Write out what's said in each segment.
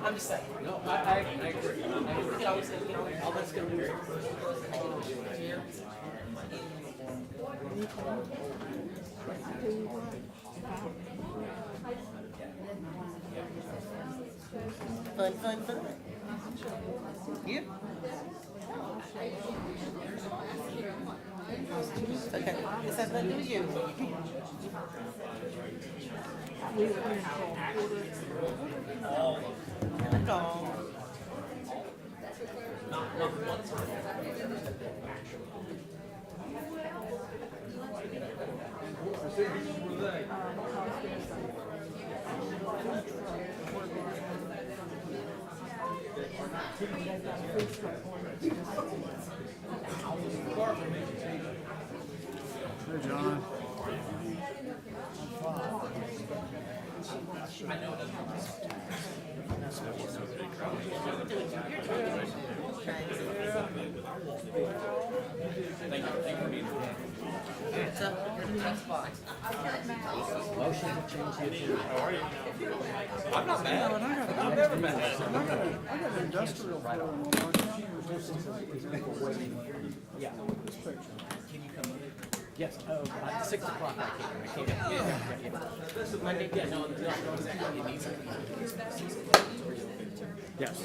I'm just saying. No, I agree. You can always say, all that's gonna do is. Fun, fun, fun. Yep. Okay, this has nothing to do with you. Go. Hey, John. Motion to change the agenda. I'm not mad. I'm never mad. I got an industrial floor in one. Yeah. Yes, at 6 o'clock I came. Monday, yeah, no, exactly. It needs to be. Yes.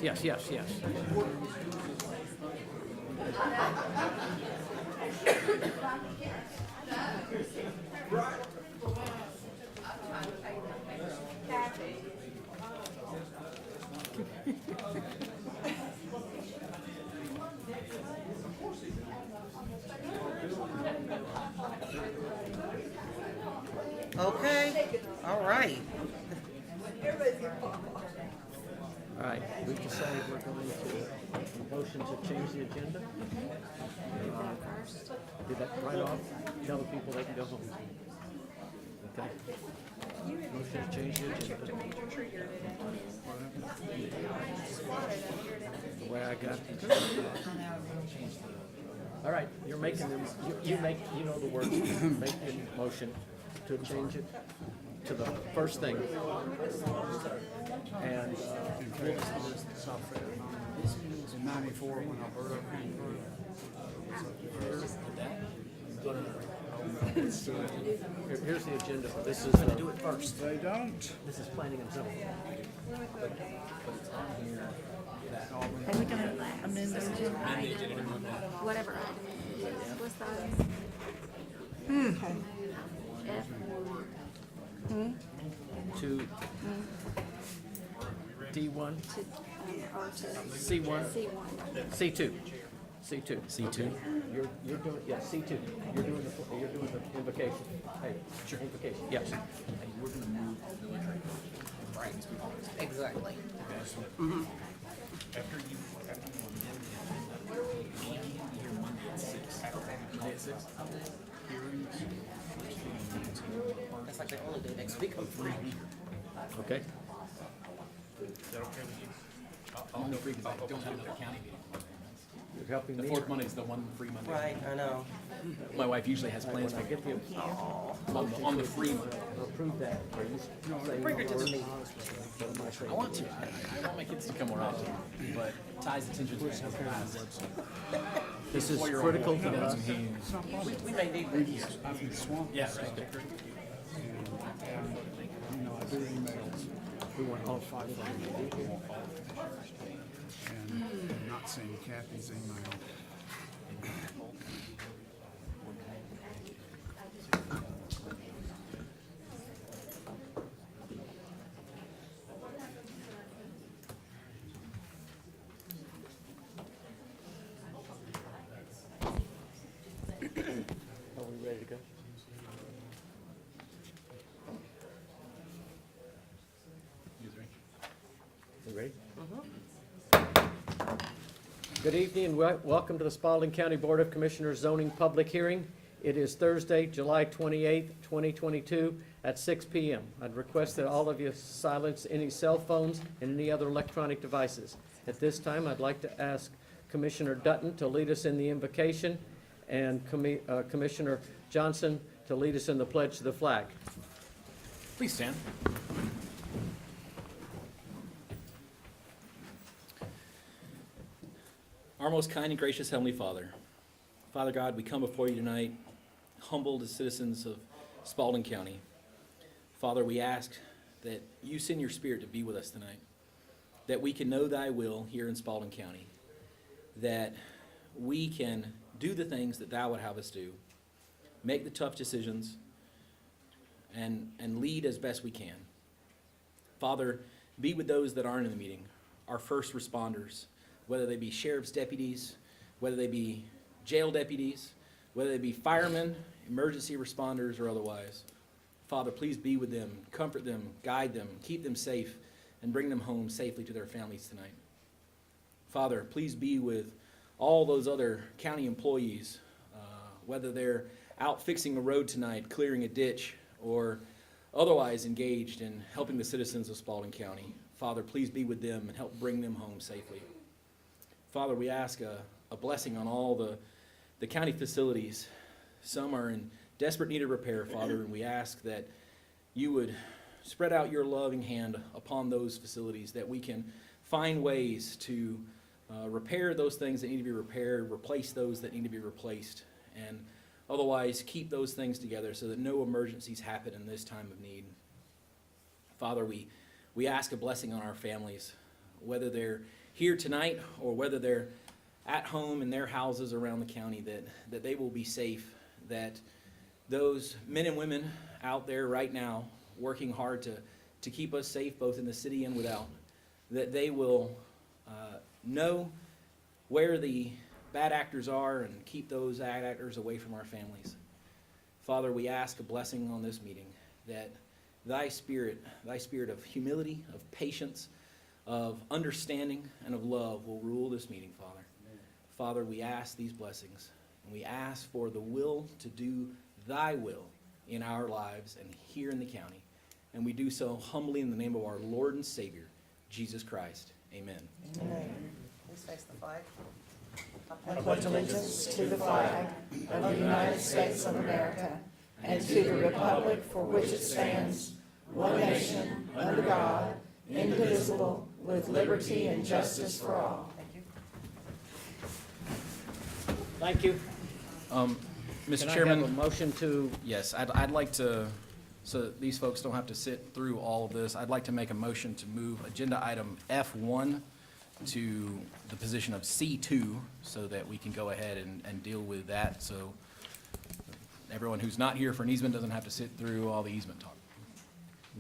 Okay, all right. All right, we've decided we're going to motion to change the agenda. Do that right off, tell the people they can go home. Okay? Motion to change the agenda. The way I got it. All right, you're making them, you know the words, make a motion to change it to the first thing. And South Fair. In '94 when Alberta came through. here's the agenda. This is do it first. They don't. This is planning and zoning. Are we gonna amend the agenda? Whatever item it is, what's the item? F. To D1, Or to C1, C1. C2, C2. You're doing, yeah, C2. You're doing the invocation. Hey, sure. Invocation, yes. And we're gonna move the millage rate. Right. Exactly. After you amend it, be here Monday at 6. Monday at 6. Hearings. That's like the only day next week I'm free. Okay. Is that okay with you? I'll no free because I don't have another county meeting. You're helping The me. fourth Monday is the one free Monday. Right, I know. My wife usually has plans When I get the on the free Monday. approve that, are you saying Bring her to the meeting. I want to. I want my kids to come more often, but Ty's attention span is fast. This is 4-year-old critical boy, to he knows us. he- We may need one. I've been swamped. Yeah. And, I do emails We want all 5 of them. and I'm not seeing Kathy's email. Are we ready to go? You ready? Good evening and welcome to the Spalding County Board of Commissioners zoning public hearing. It is Thursday, July 28th, 2022 at 6 p.m. I'd request that all of you silence any cell phones and any other electronic devices. At this time, I'd like to ask Commissioner Dutton to lead us in the invocation, and Commissioner Johnson to lead us in the pledge to the flag. Please stand. Our most kind and gracious Heavenly Father, Father God, we come before you tonight, humbled as citizens of Spalding County. Father, we ask that you send your Spirit to be with us tonight, that we can know thy will here in Spalding County, that we can do the things that thou would have us do, make the tough decisions, and lead as best we can. Father, be with those that aren't in the meeting, our first responders, whether they be sheriff's deputies, whether they be jail deputies, whether they be firemen, emergency responders, or otherwise. Father, please be with them, comfort them, guide them, keep them safe, and bring them home safely to their families tonight. Father, please be with all those other county employees, whether they're out fixing a road tonight, clearing a ditch, or otherwise engaged in helping the citizens of Spalding County. Father, please be with them and help bring them home safely. Father, we ask a blessing on all the county facilities. Some are in desperate need of repair, Father, and we ask that you would spread out your loving hand upon those facilities, that we can find ways to repair those things that need to be repaired, replace those that need to be replaced, and otherwise keep those things together so that no emergencies happen in this time of need. Father, we ask a blessing on our families, whether they're here tonight or whether they're at home in their houses around the county, that they will be safe, that those men and women out there right now working hard to keep us safe both in the city and without, that they will know where the bad actors are and keep those bad actors away from our families. Father, we ask a blessing on this meeting, that thy spirit of humility, of patience, of understanding, and of love will rule this meeting, Father. Father, we ask these blessings, and we ask for the will to do thy will in our lives and here in the county. And we do so humbly in the name of our Lord and Savior, Jesus Christ. Amen. Amen. Please face the flag. I pledge allegiance to the flag of the United States of America and to the republic for which it stands, one nation, under God, indivisible, with liberty and justice for all. Thank you. Thank you. Mr. Can I Chairman. have a motion to, Yes, I'd like to, so that these folks don't have to sit through all of this, I'd like to make a motion to move agenda item F1 to the position of C2 so that we can go ahead and deal with that, so everyone who's not here for an easement doesn't have to sit through all the easement talk.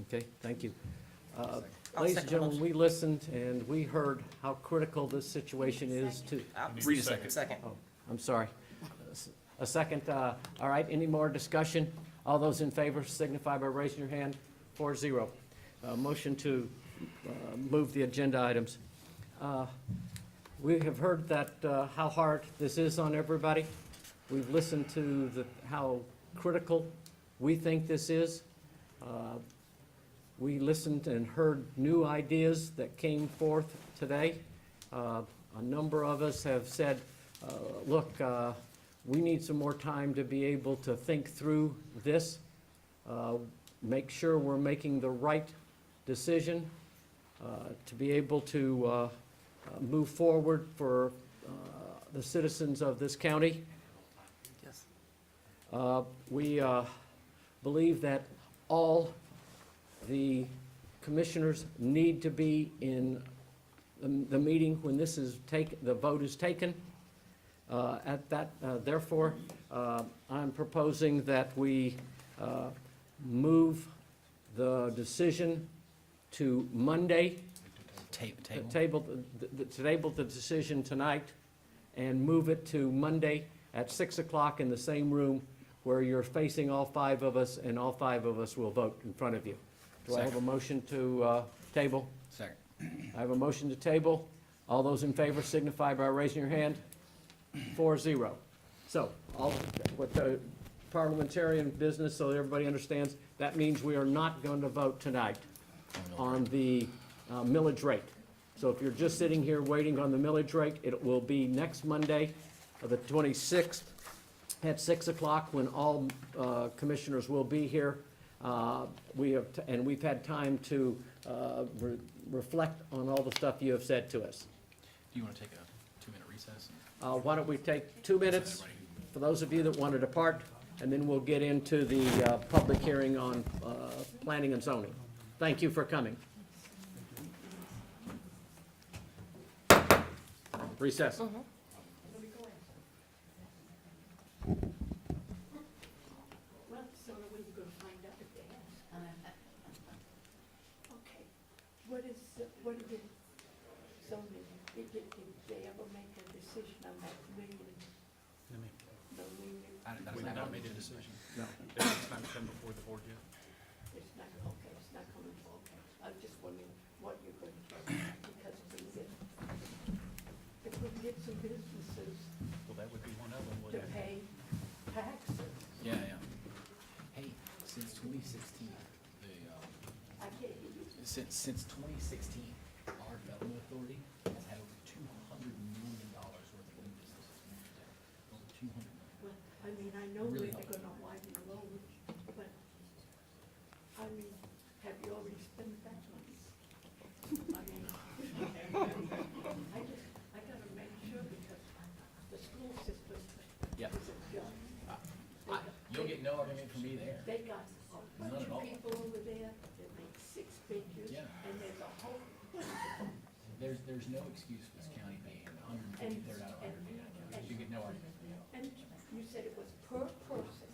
okay, thank you. I'll Ladies and second the gentlemen, motion. we listened and we heard how critical this situation is to, Read a second. Second. oh, I'm sorry. A second, all right, any more discussion? All those in favor signify by raising your hand. 4-0. Motion to move the agenda items. We have heard that how hard this is on everybody. We've listened to how critical we think this is. We listened and heard new ideas that came forth today. A number of us have said, look, we need some more time to be able to think through this, make sure we're making the right decision, to be able to move forward for the citizens of this county. Yes. We believe that all the commissioners need to be in the meeting when this is the vote is taken. Therefore, I'm proposing that we move the decision to Monday, Table. table the decision tonight, and move it to Monday at 6 o'clock in the same room where you're facing all five of us, and all five of us will vote in front of you. Do I have a motion to table? Second. I have a motion to table. All those in favor signify by raising your hand. 4-0. So, with the parliamentarian business, so everybody understands, that means we are not going to vote tonight on the millage rate. So if you're just sitting here waiting on the millage rate, it will be next Monday, the 26th, at 6 o'clock, when all commissioners will be here. We've had time to reflect on all the stuff you have said to us. Do you want to take a 2-minute recess? Why don't we take 2 minutes for those of you that want to depart, and then we'll get into the public hearing on planning and zoning. Thank you for coming. Recess. Well, so are we gonna find out if they have? Okay, what is the zoning, did they ever make a decision on that million? The million, We have not made a decision. No. It's not come before the board yet. it's not, okay, it's not coming, okay. I was just wondering what you're going to do, because if we get some businesses Well, that would be one of them, to pay taxes, Yeah, yeah. Hey, since 2016, I can't hear you. since 2016, our development authority has had over $200 million worth of new businesses. Over 200 million. Well, I mean, I know Really they're gonna widen the road, but, I mean, have you already spent that money? I mean, I gotta make sure because the school system Yeah. isn't done. You'll get no argument from me there. They got a None bunch at of all. people over there that make 6 figures, Yeah. and there's a whole bunch of them. There's no excuse for this county paying 153rd out of 100. You get no argument. And you said it was per person,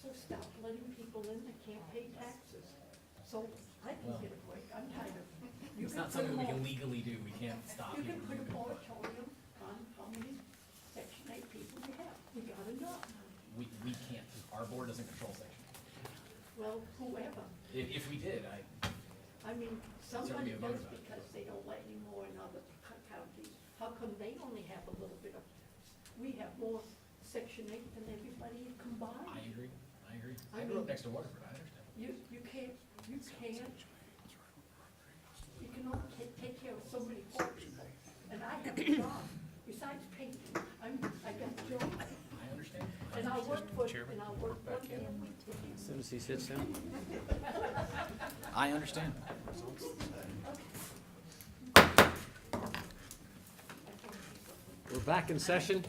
so stop letting people in that can't pay taxes. So I can get a break, I'm tired of. you It's can not put something we a can mor- legally do. We can't stop You people can put a from doing it. moratorium on how many Section 8 people you have, you got enough. We can't. Our board doesn't control section. Well, whoever, If we did, I mean, Certainly somebody a vote does about it. because they don't let any more in other counties. How come they only have a little bit of, we have more Section 8 than everybody combined? I agree. I I grew up mean- next to Waterford. I understand. You can't, you can only take care of so many poor people, and I have a job, besides painting, I got a job, I understand. and I work for, and I work 1 day a week. As soon as he sits down. I understand. We're back in session.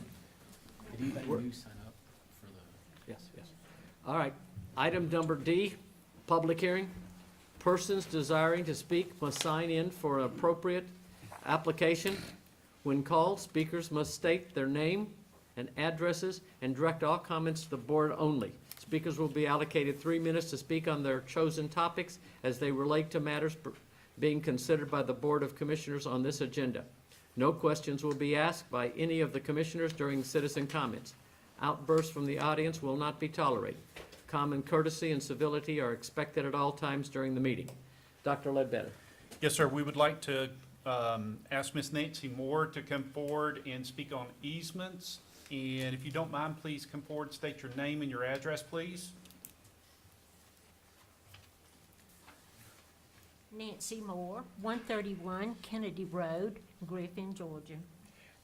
Did anybody new sign up for the? Yes, yes. All right. Item number D, public hearing. Persons desiring to speak must sign in for an appropriate application. When called, speakers must state their name and addresses and direct all comments to the board only. Speakers will be allocated 3 minutes to speak on their chosen topics as they relate to matters being considered by the Board of Commissioners on this agenda. No questions will be asked by any of the commissioners during citizen comments. Outbursts from the audience will not be tolerated. Common courtesy and civility are expected at all times during the meeting. Dr. Ledbetter. Yes, sir. We would like to ask Miss Nancy Moore to come forward and speak on easements. And if you don't mind, please come forward, state your name and your address, please. Nancy Moore, 131 Kennedy Road, Griffin, Georgia.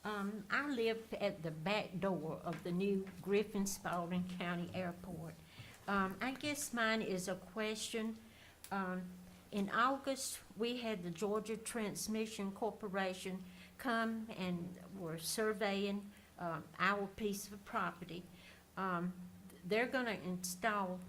I live at the back door of the new Griffin Spalding County Airport. I guess mine is a question. In August, we had the Georgia Transmission Corporation come and were surveying our piece of property. They're gonna install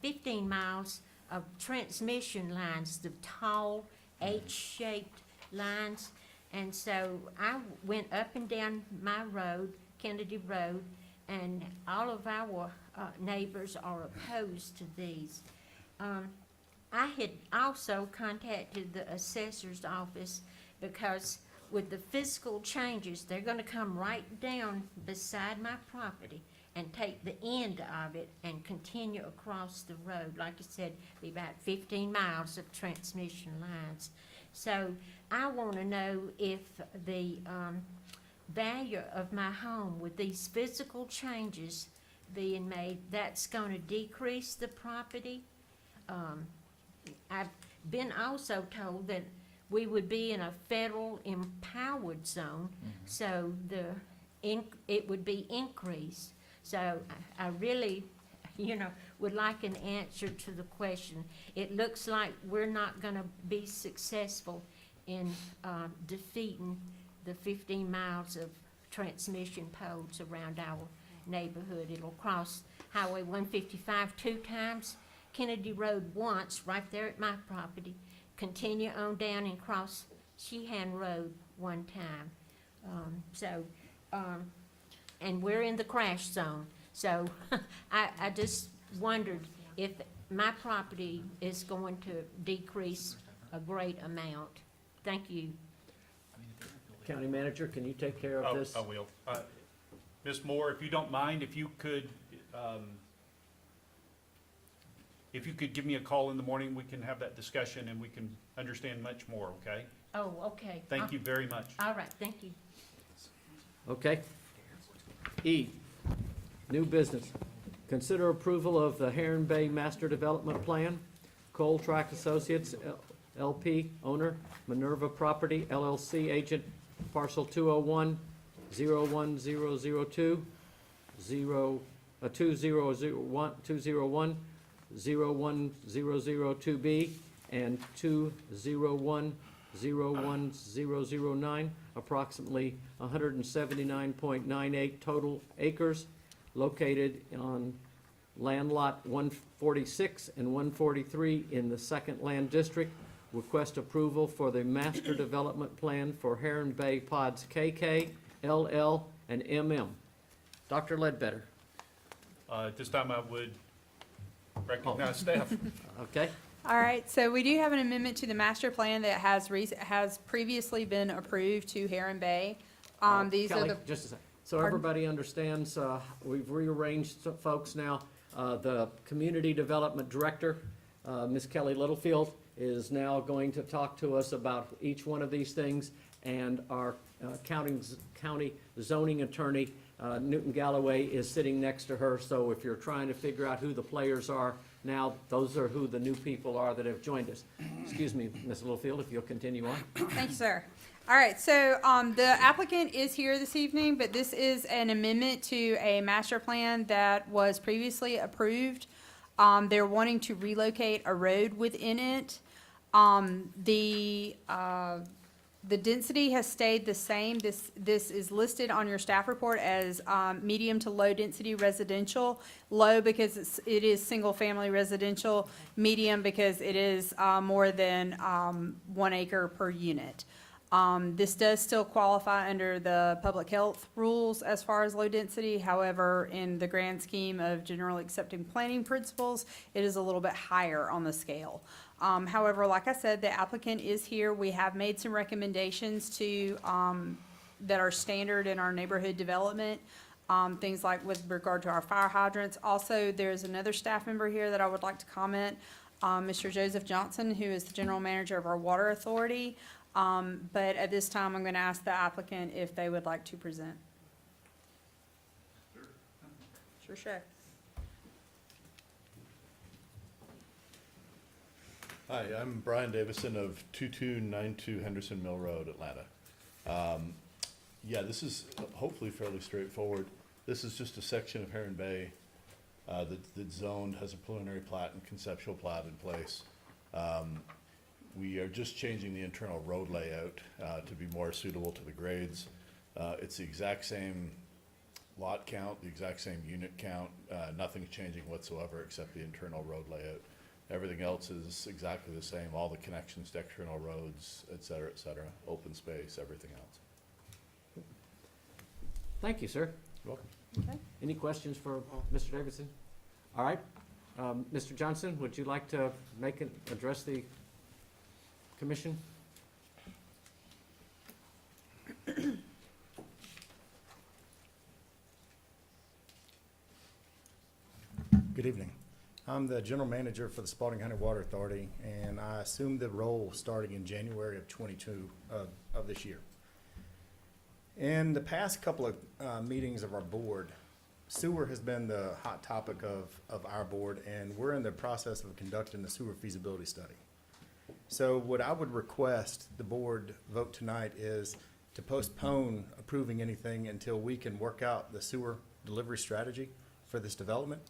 15 miles of transmission lines, the tall H-shaped lines. And so I went up and down my road, Kennedy Road, and all of our neighbors are opposed to these. I had also contacted the assessor's office because with the fiscal changes, they're gonna come right down beside my property and take the end of it and continue across the road. Like I said, be about 15 miles of transmission lines. So I wanna know if the value of my home with these physical changes being made, that's gonna decrease the property. I've been also told that we would be in a federal empowered zone, so it would be increased. So I really, would like an answer to the question. It looks like we're not gonna be successful in defeating the 15 miles of transmission poles around our neighborhood. It'll cross Highway 155 2 times, Kennedy Road once, right there at my property, continue on down and cross Sheehan Road 1 time. And we're in the crash zone. So I just wondered if my property is going to decrease a great amount. Thank you. County Manager, can you take care of this? I will. Ms. Moore, if you don't mind, if you could give me a call in the morning, we can have that discussion and we can understand much more, okay? Oh, okay. Thank you very much. All right, thank you. Okay. E, new business. Consider approval of the Heron Bay Master Development Plan. Cole Track Associates, LP, owner, Minerva Property, LLC, agent, parcel 201-01002, 201-01002B, and 201-01009, approximately 179.98 total acres, located on land lot 146 and 143 in the Second Land District. Request approval for the master development plan for Heron Bay pods KK, LL, and MM. Dr. Ledbetter. At this time, I would recognize staff. Okay? All right, so we do have an amendment to the master plan that has previously been approved to Heron Bay. These Kelly, are the, just a second. So Pardon? everybody understands, we've rearranged some folks now. The Community Development Director, Ms. Kelly Littlefield, is now going to talk to us about each one of these things, and our county zoning attorney, Newton Galloway, is sitting next to her. So if you're trying to figure out who the players are now, those are who the new people are that have joined us. Excuse me, Ms. Littlefield, if you'll continue on. thank you, sir. All right, so the applicant is here this evening, but this is an amendment to a master plan that was previously approved. They're wanting to relocate a road within it. The density has stayed the same. This is listed on your staff report as medium to low density residential. Low because it is single family residential. Medium because it is more than 1 acre per unit. This does still qualify under the public health rules as far as low density. However, in the grand scheme of general accepting planning principles, it is a little bit higher on the scale. However, like I said, the applicant is here. We have made some recommendations to, that are standard in our neighborhood development. Things like with regard to our fire hydrants. Also, there's another staff member here that I would like to comment, Mr. Joseph Johnson, who is the general manager of our water authority. But at this time, I'm going to ask the applicant if they would like to present. Sure. Hi, I'm Brian Davison of 2292 Henderson Mill Road, Atlanta. Yeah, this is hopefully fairly straightforward. This is just a section of Heron Bay that's zoned, has a preliminary plat and conceptual plat in place. We are just changing the internal road layout to be more suitable to the grades. It's the exact same lot count, the exact same unit count, nothing's changing whatsoever except the internal road layout. Everything else is exactly the same, all the connections to external roads, et cetera, open space, everything else. Thank you, sir. You're welcome. Okay. Any questions for Mr. Davidson? All right. Mr. Johnson, would you like to address the commission? Good evening. I'm the general manager for the Spalding County Water Authority, and I assumed the role starting in January of 22 of this year. In the past couple of meetings of our board, sewer has been the hot topic of our board, and we're in the process of conducting the sewer feasibility study. So what I would request the board vote tonight is to postpone approving anything until we can work out the sewer delivery strategy for this development.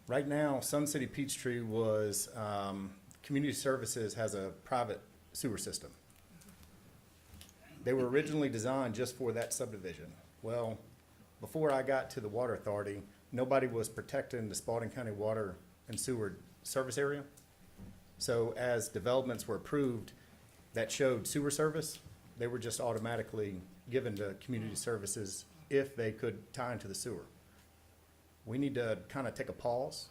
Right now, City Peachtree was, Community Services has a private sewer system. They were originally designed just for that subdivision. Well, before I got to the Water Authority, nobody was protecting the Spalding County Water and Sewer Service Area. So as developments were approved that showed sewer service, they were just automatically given to Community Services if they could tie into the sewer. We need to kind of take a pause,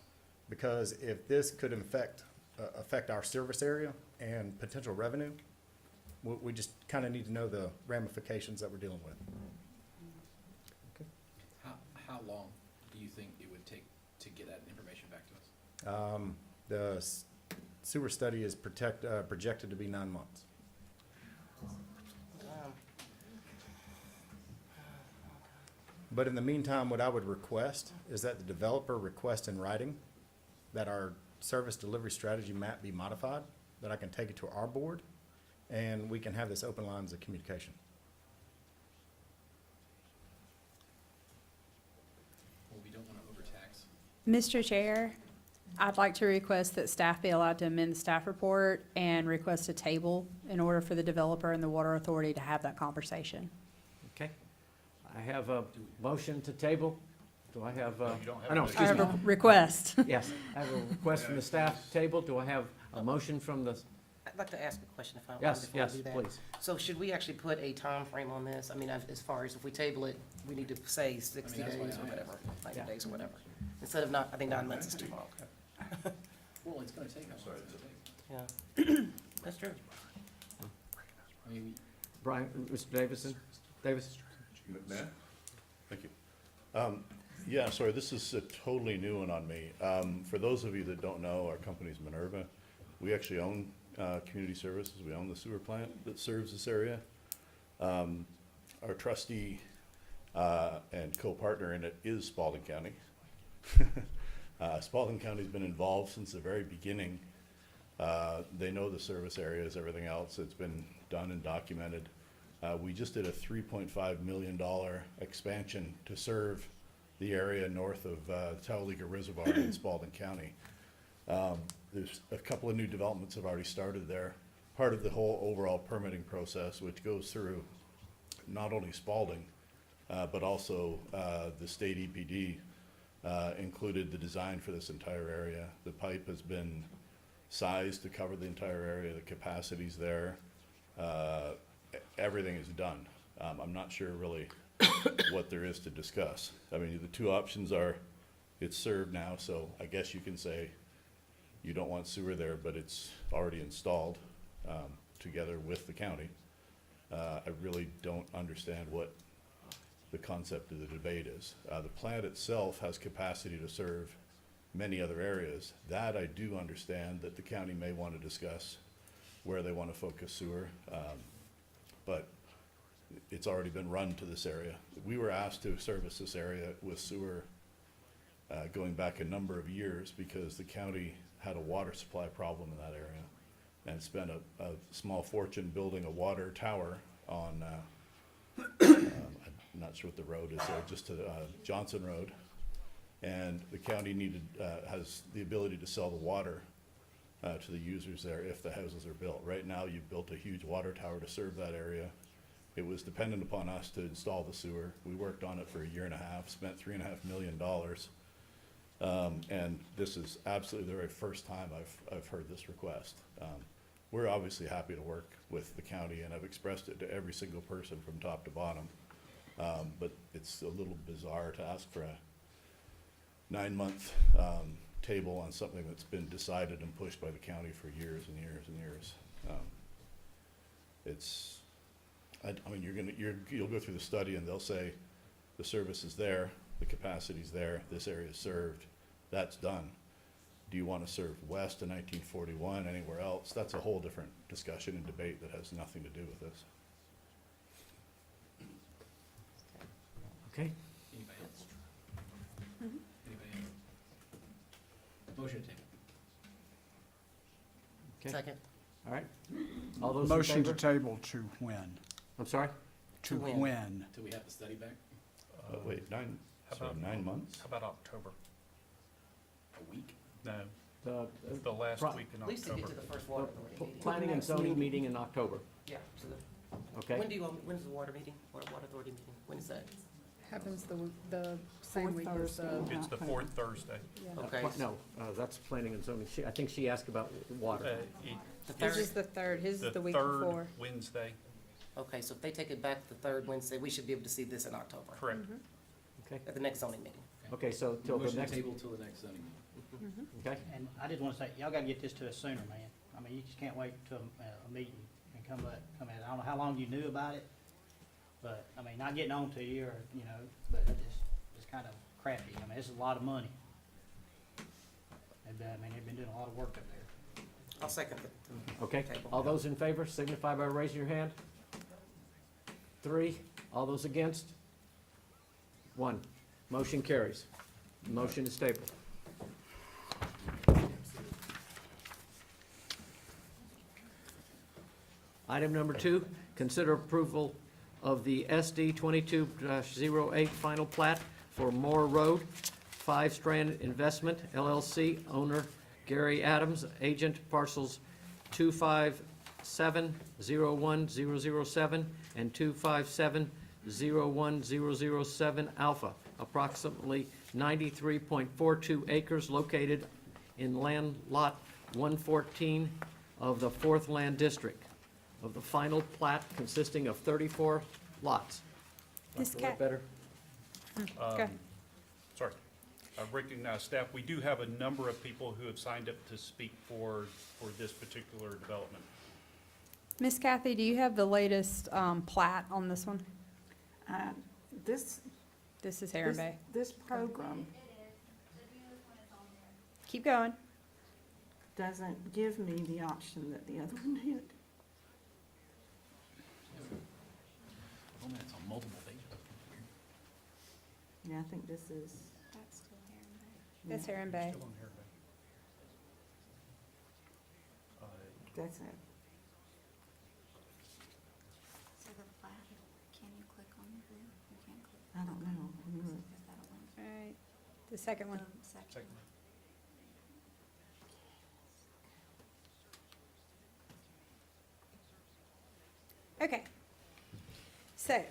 because if this could affect our service area and potential revenue, we just kind of need to know the ramifications that we're dealing with. How long do you think it would take to get that information back to us? The sewer study is projected to be 9 months. But in the meantime, what I would request is that the developer request in writing that our service delivery strategy map be modified, that I can take it to our board, and we can have this open lines of communication. Well, we don't want to overtax. Mr. Chair, I'd like to request that staff be allowed to amend the staff report and request a table in order for the developer and the Water Authority to have that conversation. Okay. I have a motion to table. Do I have, You don't have I know, a I excuse have me. a request. Yes, I have a request from the staff table. Do I have a motion from the, I'd like to ask a question if I yes, before I yes, do that. please. So should we actually put a time frame on this? I mean, as far as if we table it, we need to say 60 that's why days or I whatever, 90 Yeah. days or whatever. Instead of not, I think 9 months is too long. Well, it's gonna take, how long does it take? Yeah. That's true. I mean, Brian, Mr. Davison? Davis? Matt? Thank you. Yeah, sorry, this is a totally new one on me. For those of you that don't know, our company's Minerva. We actually own community services. We own the sewer plant that serves this area. Our trustee and co-partner in it is Spalding County. Spalding County's been involved since the very beginning. They know the service areas, everything else. It's been done and documented. We just did a $3.5 million expansion to serve the area north of Talladega Reservoir in Spalding County. There's a couple of new developments have already started there. Part of the whole overall permitting process, which goes through not only Spalding, but also the state EPD, included the design for this entire area. The pipe has been sized to cover the entire area. The capacity's there. Everything is done. I'm not sure really what there is to discuss. I mean, the two options are, it's served now, so I guess you can say you don't want sewer there, but it's already installed, together with the county. I really don't understand what the concept of the debate is. The plant itself has capacity to serve many other areas. That I do understand that the county may want to discuss where they want to focus sewer. But it's already been run to this area. We were asked to service this area with sewer going back a number of years because the county had a water supply problem in that area and spent a small fortune building a water tower on, I'm not sure what the road is there, just to Johnson Road. And the county has the ability to sell the water to the users there if the houses are built. Right now, you've built a huge water tower to serve that area. It was dependent upon us to install the sewer. We worked on it for a year and a half, spent $3.5 million. And this is absolutely the very first time I've heard this request. We're obviously happy to work with the county, and I've expressed it to every single person from top to bottom. But it's a little bizarre to ask for a 9-month table on something that's been decided and pushed by the county for years and years and years. I mean, you'll go through the study and they'll say the service is there, the capacity's there, this area is served, that's done. Do you want to serve west of 1941, anywhere else? That's a whole different discussion and debate that has nothing to do with this. Okay. anybody else? Anybody else? Motion to table. Okay. Second. All right. All those in Motion to favor? table to when? I'm sorry? To when? when? Till we have the study back? Wait, How so about- 9 months? How about October? A week? No, The the last Pro- week in At least to get October. to the first water authority meeting. planning and zoning meeting in October, Yeah, so the, okay? when's the water meeting, water authority meeting? When is that? Happens the same week as the. It's the fourth Thursday. Okay. No, that's planning and zoning. I think she asked about water. The His third? is the third, his is The the week third before. Wednesday, Okay, so if they take it back the third Wednesday, we should be able to see this in October, correct. Okay, at the next zoning meeting. okay, so till the Motion to next, table till the next zoning meeting. okay? And I just want to say, y'all got to get this to us sooner, man. I mean, you just can't wait till a meeting and come in. I don't know how long you knew about it, but, I mean, not getting on to you or, you know, but it's kind of crappy. I mean, this is a lot of money. And, I mean, they've been doing a lot of work up there. I'll second the Okay, table. all those in favor signify by raising your hand. 3, all those against? 1, motion carries. Motion is tabled. Item number 2, consider approval of the SD 22-08 final plat for Moore Road, 5 Strand Investment LLC, owner Gary Adams, agent parcels 257-01007 and 257-01007 alpha, approximately 93.42 acres located in land lot 114 of the 4th Land District, of the final plat consisting of 34 lots. This A little cat- better? Okay. Sorry. I recognize staff, we do have a number of people who have signed up to speak for this particular development. Miss Kathy, do you have the latest plat on this one? This, This is Heron Bay. this program Keep going. doesn't give me the option that the other one did. Oh, man, it's on multiple pages. Yeah, I think this is. That's still Heron Bay. That's Heron Bay. Still on here, but, That's it. So the plat, can you click on it there? You can't click. I don't know. Let me look. Is that a one? All right, the second one. Second. second. Okay. So,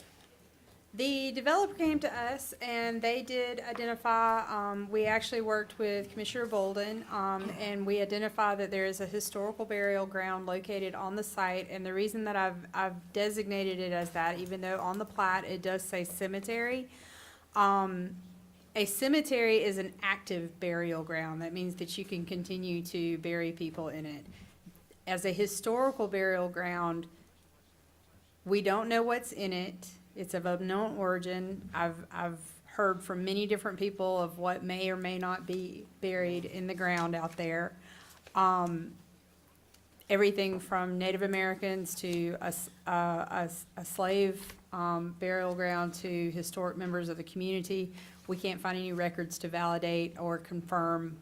the developer came to us and they did identify, we actually worked with Commissioner Bolden, and we identified that there is a historical burial ground located on the site. And the reason that I've designated it as that, even though on the plat it does say cemetery, a cemetery is an active burial ground. That means that you can continue to bury people in it. As a historical burial ground, we don't know what's in it. It's of unknown origin. I've heard from many different people of what may or may not be buried in the ground out there. Everything from Native Americans to a slave burial ground to historic members of the community. We can't find any records to validate or confirm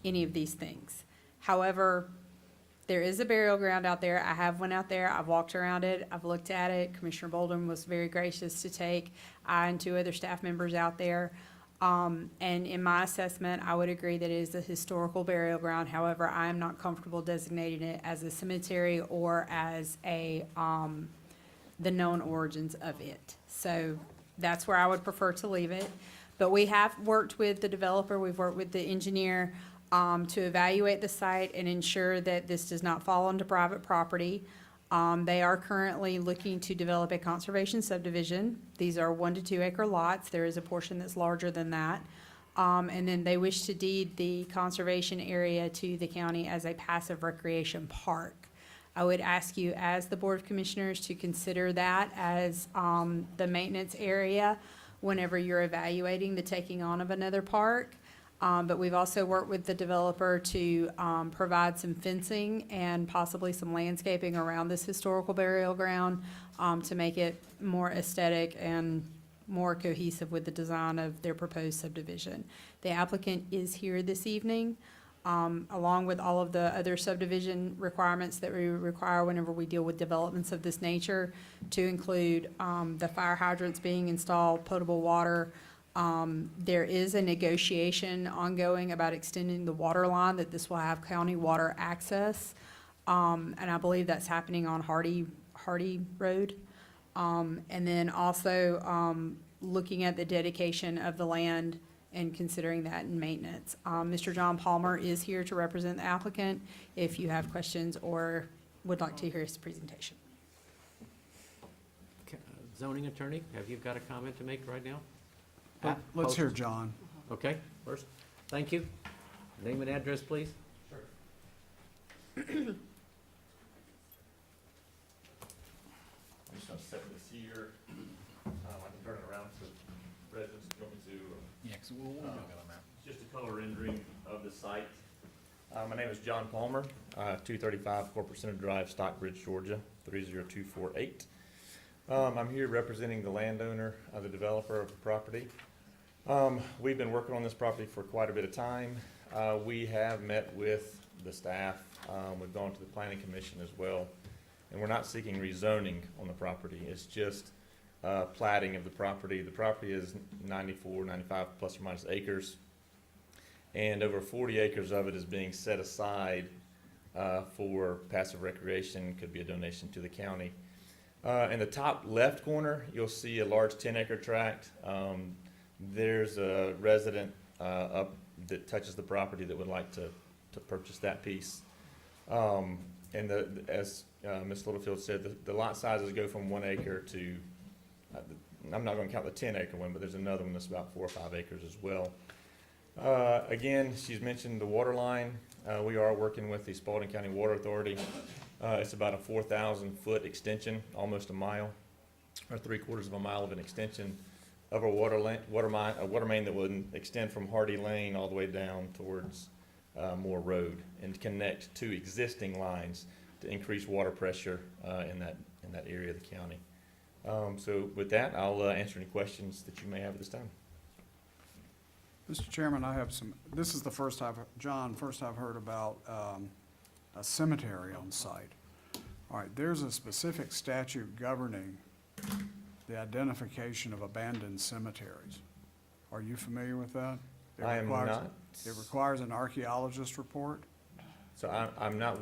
any of these things. However, there is a burial ground out there. I have went out there. I've walked around it. I've looked at it. Commissioner Bolden was very gracious to take I and 2 other staff members out there. And in my assessment, I would agree that it is a historical burial ground. However, I am not comfortable designating it as a cemetery or as the known origins of it. So that's where I would prefer to leave it. But we have worked with the developer. We've worked with the engineer to evaluate the site and ensure that this does not fall onto private property. They are currently looking to develop a conservation subdivision. These are 1 to 2 acre lots. There is a portion that's larger than that. And then they wish to deed the conservation area to the county as a passive recreation park. I would ask you as the Board of Commissioners to consider that as the maintenance area whenever you're evaluating the taking on of another park. But we've also worked with the developer to provide some fencing and possibly some landscaping around this historical burial ground to make it more aesthetic and more cohesive with the design of their proposed subdivision. The applicant is here this evening. along with all of the other subdivision requirements that we require whenever we deal with developments of this nature, to include the fire hydrants being installed, potable water. There is a negotiation ongoing about extending the water line, that this will have county water access. And I believe that's happening on Hardy Road. And then also, looking at the dedication of the land and considering that in maintenance. Mr. John Palmer is here to represent the applicant if you have questions or would like to hear his presentation. Zoning attorney, have you got a comment to make right now? Let's hear John. Okay, first, thank you. Name and address, please. I'm just gonna set this here. I can turn it around to residents if you want me to. Yeah, because we'll go on that. It's just a color rendering of the site. My name is John Palmer, 235 Corporate Center Drive, Stockbridge, Georgia, 30248. I'm here representing the landowner, the developer of the property. We've been working on this property for quite a bit of time. We have met with the staff. We've gone to the planning commission as well. And we're not seeking rezoning on the property. It's just platting of the property. The property is 94, 95 plus or minus acres. And over 40 acres of it is being set aside for passive recreation. Could be a donation to the county. In the top left corner, you'll see a large 10-acre tract. There's a resident up that touches the property that would like to purchase that piece. And as Ms. Littlefield said, the lot sizes go from 1 acre to, I'm not going to count the 10-acre one, but there's another one that's about 4 or 5 acres as well. Again, she's mentioned the water line. We are working with the Spalding County Water Authority. It's about a 4,000-foot extension, almost a mile, or 3/4 of a mile of an extension of a water main that would extend from Hardy Lane all the way down towards Moore Road and connect two existing lines to increase water pressure in that area of the county. So with that, I'll answer any questions that you may have at this time. Mr. Chairman, I have some, this is the first I've heard about a cemetery on site. All right, there's a specific statute governing the identification of abandoned cemeteries. Are you familiar with that? I am not. It requires an archaeologist report? So I'm not,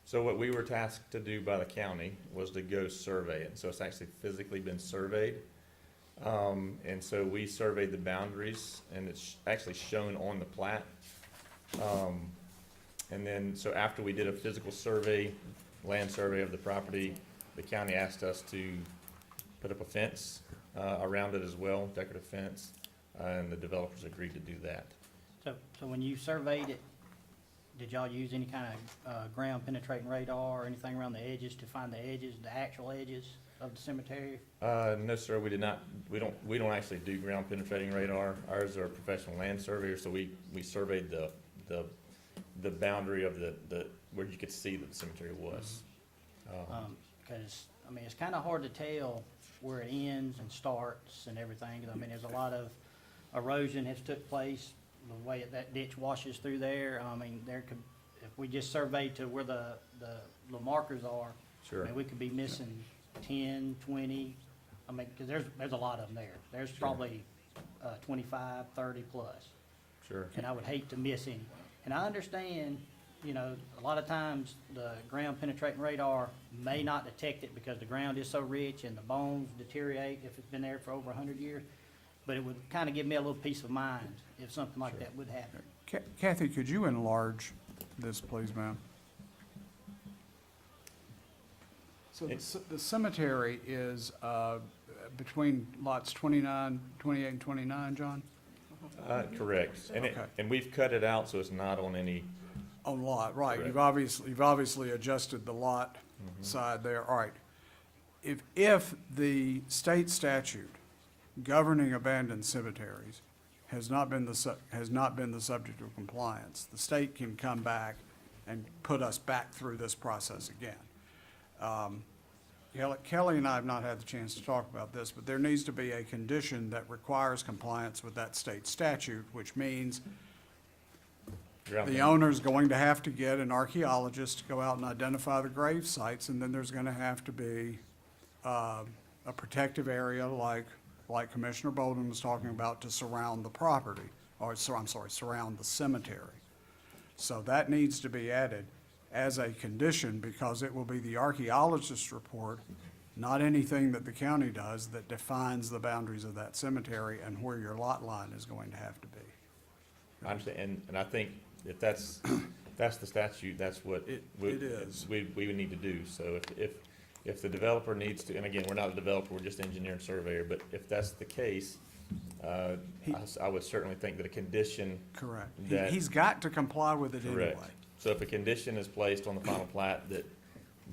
so what we were tasked to do by the county was to go survey it. So it's actually physically been surveyed. And so we surveyed the boundaries and it's actually shown on the plat. And then, so after we did a physical survey, land survey of the property, the county asked us to put up a fence around it as well, decorative fence, and the developers agreed to do that. So when you surveyed it, did y'all use any kind of ground penetrating radar or anything around the edges to find the edges, the actual edges of the cemetery? No, sir, we did not. We don't actually do ground penetrating radar. Ours are professional land surveyors, so we surveyed the boundary of the where you could see that the cemetery was. Because, I mean, it's kind of hard to tell where it ends and starts and everything. I mean, there's a lot of erosion has took place, the way that ditch washes through there. I mean, there could, if we just surveyed to where the markers are, Sure. I mean, we could be missing 10, 20, I mean, because there's a lot of them there. There's probably 25, 30 plus. Sure. And I would hate to miss any. And I understand, you know, a lot of times the ground penetrating radar may not detect it because the ground is so rich and the bones deteriorate if it's been there for over 100 years. But it would kind of give me a little peace of mind if something like that would happen. Kathy, could you enlarge this, please, ma'am? So the cemetery is between lots 28 and 29, John? Correct. And we've cut it out so it's not on any. On lot, right. Correct. You've obviously adjusted the lot side there. All right. If the state statute governing abandoned cemeteries has not been the subject of compliance, the state can come back and put us back through this process again. Kelly and I have not had the chance to talk about this, but there needs to be a condition that requires compliance with that state statute, which means Ground The game. owner's going to have to get an archaeologist to go out and identify the grave sites, and then there's gonna have to be, a protective area like Commissioner Bolden was talking about to surround the property, surround the cemetery. So that needs to be added as a condition, because it will be the archaeologist's report, not anything that the county does, that defines the boundaries of that cemetery and where your lot line is going to have to be. I understand, and I think if that's the statute, that's what. It is. We would need to do, so if the developer needs to, and again, we're not a developer, we're just engineer and surveyor, but if that's the case, I would certainly think that a condition. Correct. That- He's got to comply with it anyway. Correct. So if a condition is placed on the final plat that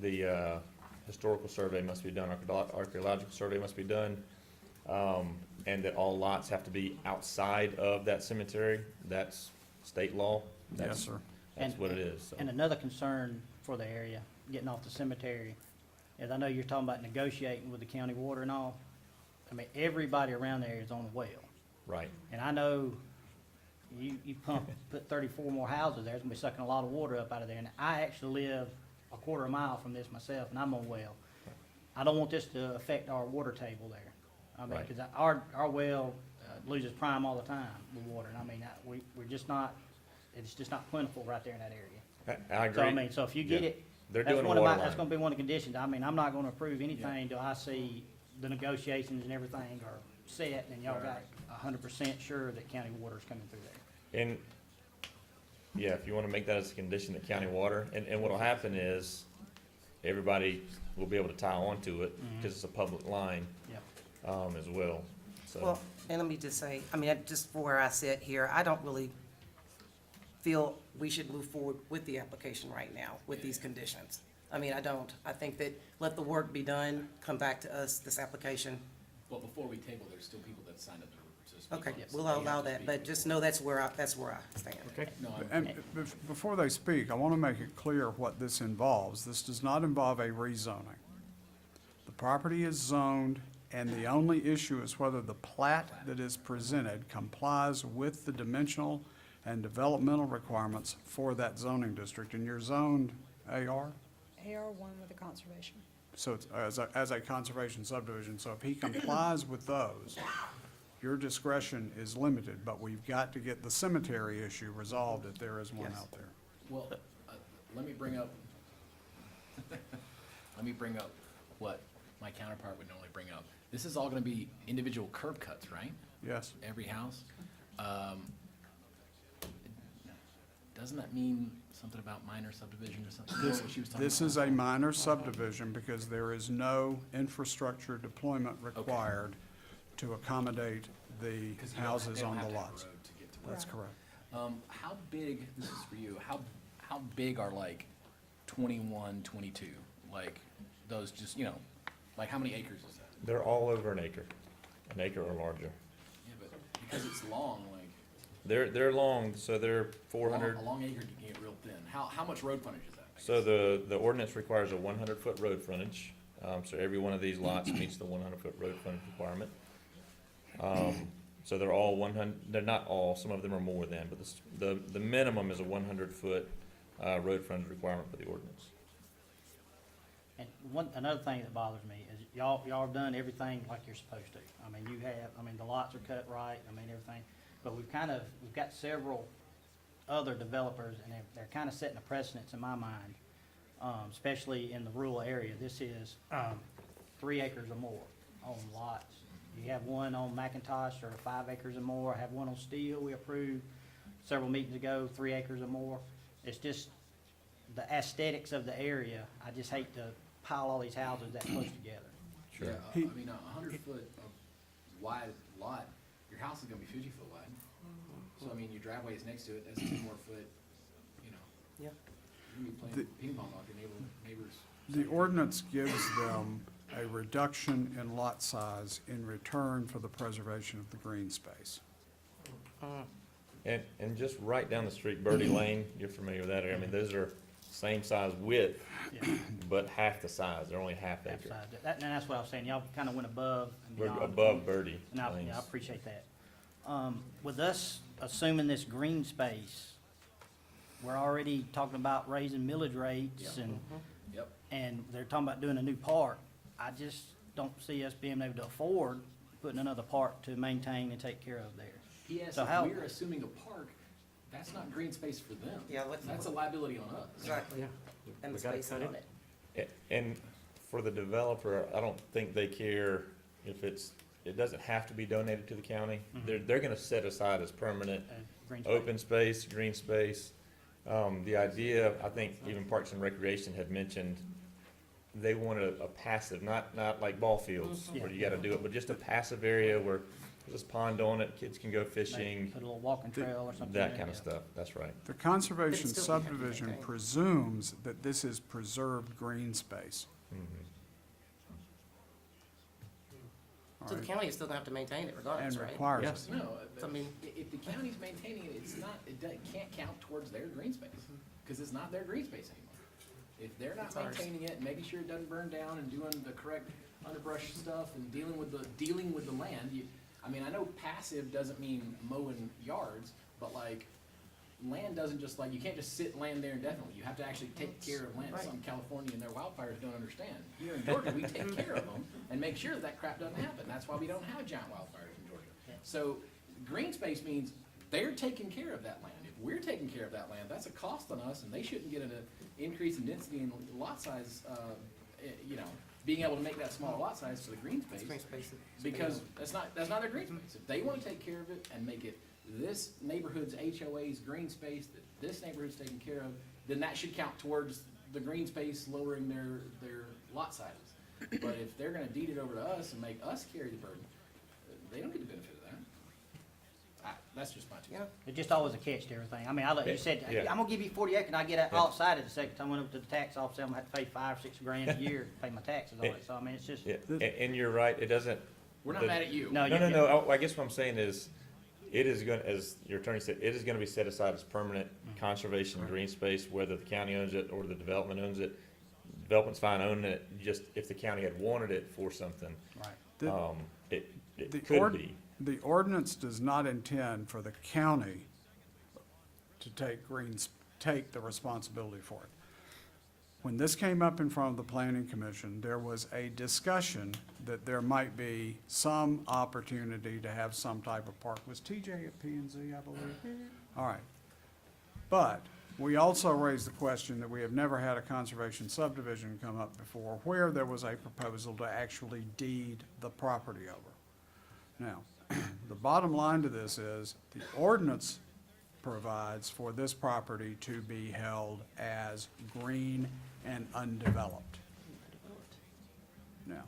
the historical survey must be done, archaeological survey must be done, and that all lots have to be outside of that cemetery, that's state law. Yes, That's- sir. That's what it is, so. And another concern for the area, getting off the cemetery, is I know you're talking about negotiating with the county water and all. I mean, everybody around there is on a well. Right. And I know you put 34 more houses there, it's gonna be sucking a lot of water up out of there. And I actually live a quarter mile from this myself, and I'm on well. I don't want this to affect our water table there. I mean, Right. because our well loses prime all the time with water. And I mean, we're just not, it's just not plentiful right there in that area. I agree. So I mean, so if you get Yeah. it, They're that's doing a one of my, water that's line. gonna be one of the conditions. I mean, I'm not gonna approve anything until I see the negotiations and everything are set, and y'all got 100% sure that county water's coming through there. And, yeah, if you wanna make that as a condition that county water, and what'll happen is, everybody will be able to tie onto it, because it's a public line, Yep. as well, so. Well, and let me just say, I mean, just for where I sit here, I don't really feel we should move forward with the application right now with these conditions. I mean, I don't. I think that let the work be done, come back to us, this application. Well, before we table, there's still people that signed up to speak. Okay, on this. we'll They have allow to that, speak. but just know that's where I stand. Okay. No, And before they speak, I want to make it clear what this involves. This does not involve a rezoning. The property is zoned, and the only issue is whether the plat that is presented complies with the dimensional and developmental requirements for that zoning district. And you're zoned AR? AR1 with the conservation. So it's as a conservation subdivision. So if he complies with those, your discretion is limited, but we've got to get the cemetery issue resolved if there is one Yes. out there. well, let me bring up, what my counterpart would normally bring up. This is all gonna be individual curb cuts, right? Yes? Every house. Doesn't that mean something about minor subdivision or something? This, What she was talking this about? is a minor subdivision because there is no infrastructure deployment required to accommodate the 'Cause you don't- houses they don't on have the to have a lots. road to get to it. That's correct. How big, this is for you, how big are like 21, 22? Like those just, like how many acres is that? They're all over an acre or larger. Yeah, but because it's long, like. They're long, so they're 400. A long acre can get real thin. How much road frontage is that? I So guess? the ordinance requires a 100-foot road frontage, so every one of these lots meets the 100-foot road frontage requirement. So they're all 100, they're not all, some of them are more than, but the minimum is a 100-foot, road frontage requirement for the ordinance. And another thing that bothers me is y'all have done everything like you're supposed to. I mean, the lots are cut right, everything. But we've got several other developers, and they're kind of setting a precedence in my mind, especially in the rural area. This is 3 acres or more on lots. You have one on McIntosh, or 5 acres or more. I have one on Steele we approved several meetings ago, 3 acres or more. It's just the aesthetics of the area. I just hate to pile all these houses that close together. Sure. Yeah, He- I mean, 100-foot wide lot, your house is gonna be 50-foot wide. So, I mean, your driveway is next to it, that's 2 more foot, Yeah. You're gonna be playing ping pong off your neighbors. The ordinance gives them a reduction in lot size in return for the preservation of the green space. And just right down the street, Birdie Lane, you're familiar with that area, I mean, those are same size width, Yeah. but half the size, they're only half acre. Outside. And that's what I was saying, y'all kind of went above and We're beyond. above Birdie And I Lanes. appreciate that. With us assuming this green space, we're already talking about raising millage rates and, Yep. and they're talking about doing a new park. I just don't see us being able to afford putting another park to maintain and take care of there. Yes, So if how- we're assuming a park, that's not green space for them. Yeah, let's- That's a liability on us. Exactly. Yeah. And the We gotta space cut on it. it. And for the developer, I don't think they care if it doesn't have to be donated to the county. They're gonna set aside as permanent Green space. open space, green space. The idea, I think even Parks and Recreation had mentioned, they wanted a passive, not like ball fields where you gotta do it, but just a passive area where there's a pond on it, kids can go Maybe fishing, put a little walking trail or something. that there, kind of yeah. stuff, that's right. The conservation But it still can't be subdivision maintained. presumes that this is preserved green space. All So the right, county is still gonna have to maintain it regardless, and right? requires Yes. it. No, So, I mean- if the county's maintaining it, it's not, it can't count towards their green space, because it's not their green space anymore. If they're not It's ours. maintaining it, and making sure it doesn't burn down and doing the correct underbrush stuff and dealing with the land, I mean, I know passive doesn't mean mowing yards, but like, land doesn't just like, you can't just sit land there indefinitely. You have to actually take care of land. Right. Some California and their wildfires don't understand. Here in Georgia, we take care of them and make sure that crap doesn't happen. That's why we don't have giant wildfires in Georgia. So green space means they're taking care of that land. If we're taking care of that land, that's a cost on us, and they shouldn't get an increase in density and lot size, being able to make that smaller lot size for the green It's space. green space. Because that's not their green space. If they wanna take care of it and make it this neighborhood's HOA's green space that this neighborhood's taken care of, then that should count towards the green space lowering their lot sizes. But if they're gonna deed it over to us and make us carry the burden, they don't get the benefit of that. That's just my two Yeah. cents. It's just always a catch to everything. I mean, you said, Yeah. I'm gonna give you 40 acres, and I get all excited the second time I went up to the tax office, I'm gonna have to pay 5 or 6 grand a year to pay my taxes on it. So, I mean, it's just, Yeah, and you're right, it doesn't. We're not the- mad at you. No, No, I guess what I'm saying is, it is gonna, as your attorney said, it is gonna be set aside as permanent conservation green space, whether the county owns it or the development owns it. Development's fine owning it, just if the county had wanted it for something, right. The- it The could ord- be. The ordinance does not intend for the county to take the responsibility for it. When this came up in front of the planning commission, there was a discussion that there might be some opportunity to have some type of park. Was TJ at P and Z, I believe? All right. But we also raised the question that we have never had a conservation subdivision come up before where there was a proposal to actually deed the property over. Now, the bottom line to this is, the ordinance provides for this property to be held as green and undeveloped. Now,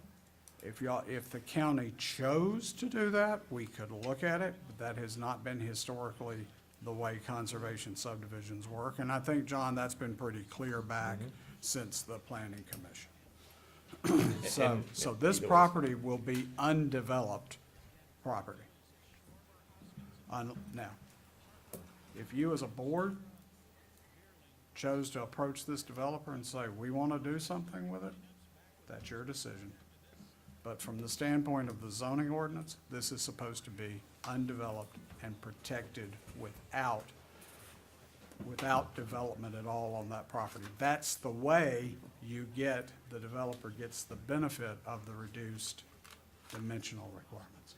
if the county chose to do that, we could look at it, but that has not been historically the way conservation subdivisions work. And I think, John, that's been pretty clear back since the planning commission. So this property will be undeveloped property. Now, if you as a board chose to approach this developer and say, we want to do something with it, that's your decision. But from the standpoint of the zoning ordinance, this is supposed to be undeveloped and protected without development at all on that property. That's the way the developer gets the benefit of the reduced dimensional requirements.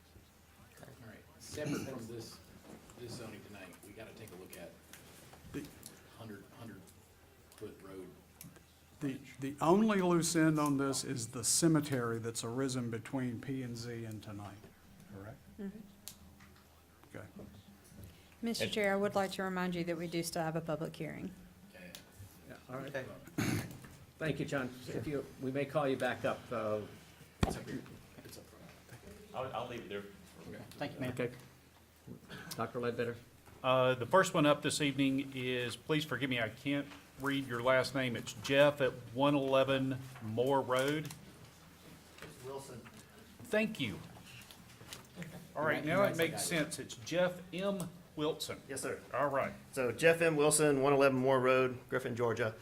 All right, separate from this zoning tonight, we gotta take a look at The- 100-foot road. The only loose end on this is the cemetery that's arisen between P and Z and tonight, correct? Okay. Mr. Chair, I would like to remind you that we do still have a public hearing. Yeah, all right. Okay. Thank you, John. We may call you back up. It's up here. It's up front. I'll leave it there. Thank you, ma'am. Okay. Dr. Ledbetter? The first one up this evening is, please forgive me, I can't read your last name. It's Jeff at 111 Moore Road. Wilson. Thank you. All right, now it makes sense. It's Jeff M. Wilson. Yes, sir. All right. So Jeff M. Wilson, 111 Moore Road, Griffin, Georgia.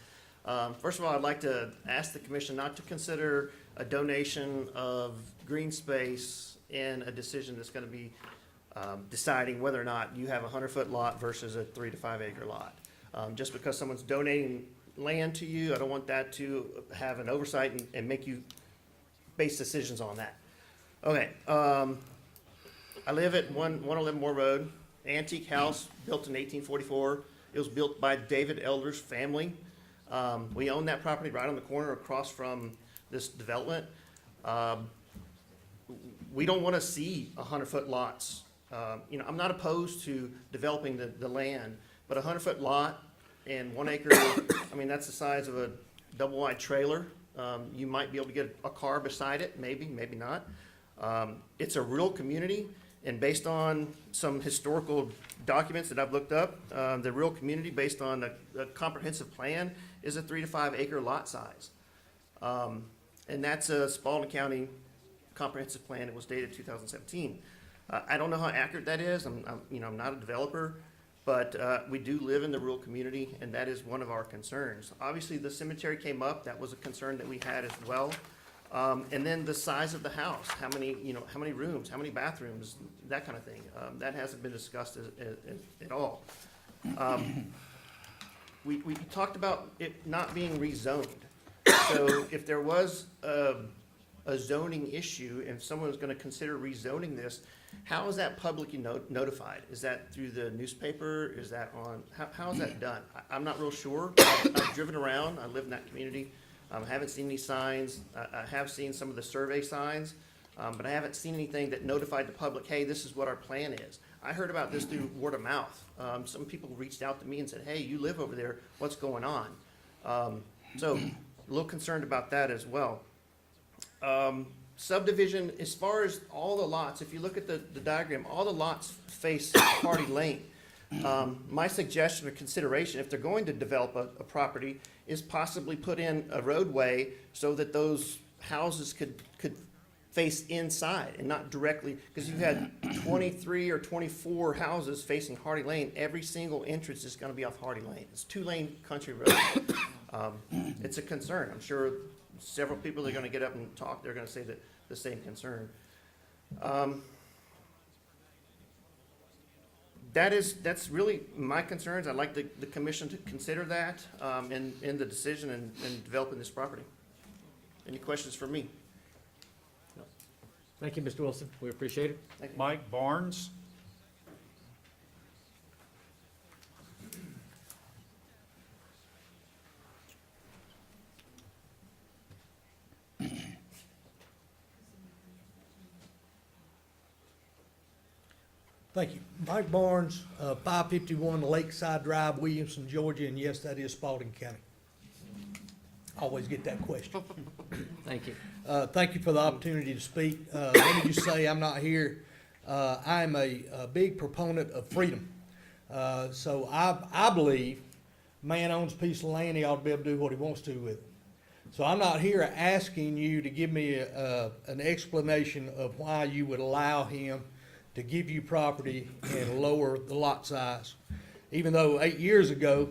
First of all, I'd like to ask the commission not to consider a donation of green space in a decision that's going to be deciding whether or not you have a 100-foot lot versus a 3 to 5 acre lot. Just because someone's donating land to you, I don't want that to have an oversight and make you base decisions on that. Okay, I live at 111 Moore Road, antique house built in 1844. It was built by David Elder's family. We own that property right on the corner across from this development. We don't want to see 100-foot lots. I'm not opposed to developing the land, but a 100-foot lot and 1 acre, that's the size of a double-wide trailer. You might be able to get a car beside it, maybe not. It's a rural community, and based on some historical documents that I've looked up, the rural community, based on a comprehensive plan, is a 3 to 5 acre lot size. And that's a Spalding County comprehensive plan. It was dated 2017. I don't know how accurate that is. I'm not a developer, but we do live in the rural community, and that is one of our concerns. Obviously, the cemetery came up. That was a concern that we had as well. And then the size of the house, how many rooms, how many bathrooms, that kind of thing. That hasn't been discussed at all. We talked about it not being rezoned. So if there was a zoning issue and someone was going to consider rezoning this, how is that publicly notified? Is that through the newspaper? Is that on, how is that done? I'm not real sure. I've driven around. I live in that community. I haven't seen any signs. I have seen some of the survey signs, but I haven't seen anything that notified the public, hey, this is what our plan is. I heard about this through word of mouth. Some people reached out to me and said, hey, you live over there. What's going on? So a little concerned about that as well. Subdivision, as far as all the lots, if you look at the diagram, all the lots face Hardy Lane. My suggestion or consideration, if they're going to develop a property, is possibly put in a roadway so that those houses could face inside and not directly, because you had 23 or 24 houses facing Hardy Lane. Every single entrance is going to be off Hardy Lane. It's 2-lane country road. It's a concern. I'm sure several people are going to get up and talk. They're going to say that the same concern. That's really my concerns. I'd like the commission to consider that in the decision in developing this property. Any questions for me? No. Thank you, Mr. Wilson. We appreciate it. Thank you. Mike Barnes. Thank you. Mike Barnes, 551 Lakeside Drive, Williamson, Georgia, and yes, that is Spalding County. Always get that question. Thank you. Thank you for the opportunity to speak. Let me just say I'm not here. I'm a big proponent of freedom. So I believe man owns a piece of land, he ought to be able to do what he wants to with it. So I'm not here asking you to give me an explanation of why you would allow him to give you property and lower the lot size. Even though 8 years ago,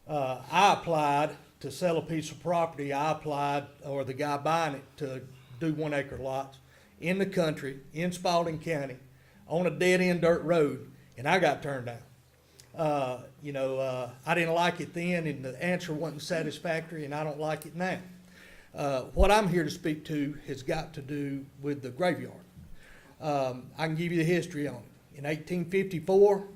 I applied to sell a piece of property, or the guy buying it, to do 1 acre lots in the country, in Spalding County, on a dead-end dirt road, and I got turned down. I didn't like it then, and the answer wasn't satisfactory, and I don't like it now. What I'm here to speak to has got to do with the graveyard. I can give you the history on it. In 1854,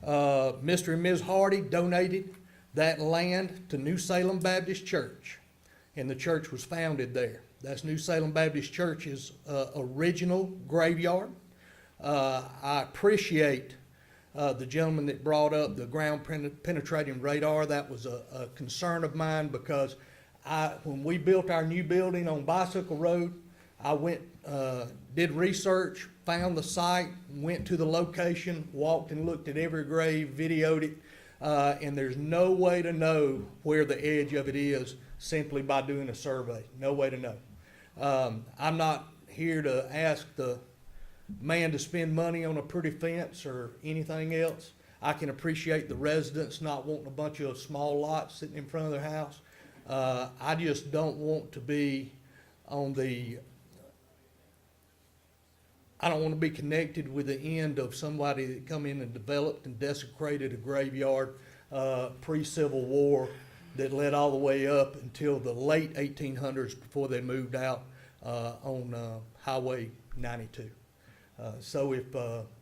Mr. and Ms. Hardy donated that land to New Salem Baptist Church, and the church was founded there. That's New Salem Baptist Church's original graveyard. I appreciate the gentleman that brought up the ground penetrating radar. That was a concern of mine, because when we built our new building on Bicycle Road, I went, did research, found the site, went to the location, walked and looked at every grave, videoed it, and there's no way to know where the edge of it is simply by doing a survey. No way to know. I'm not here to ask the man to spend money on a pretty fence or anything else. I can appreciate the residents not wanting a bunch of small lots sitting in front of their house. I just don't want to be on the I don't want to be connected with the end of somebody that come in and developed and desecrated a graveyard. pre-Civil War that led all the way up until the late 1800s before they moved out on Highway 92. So if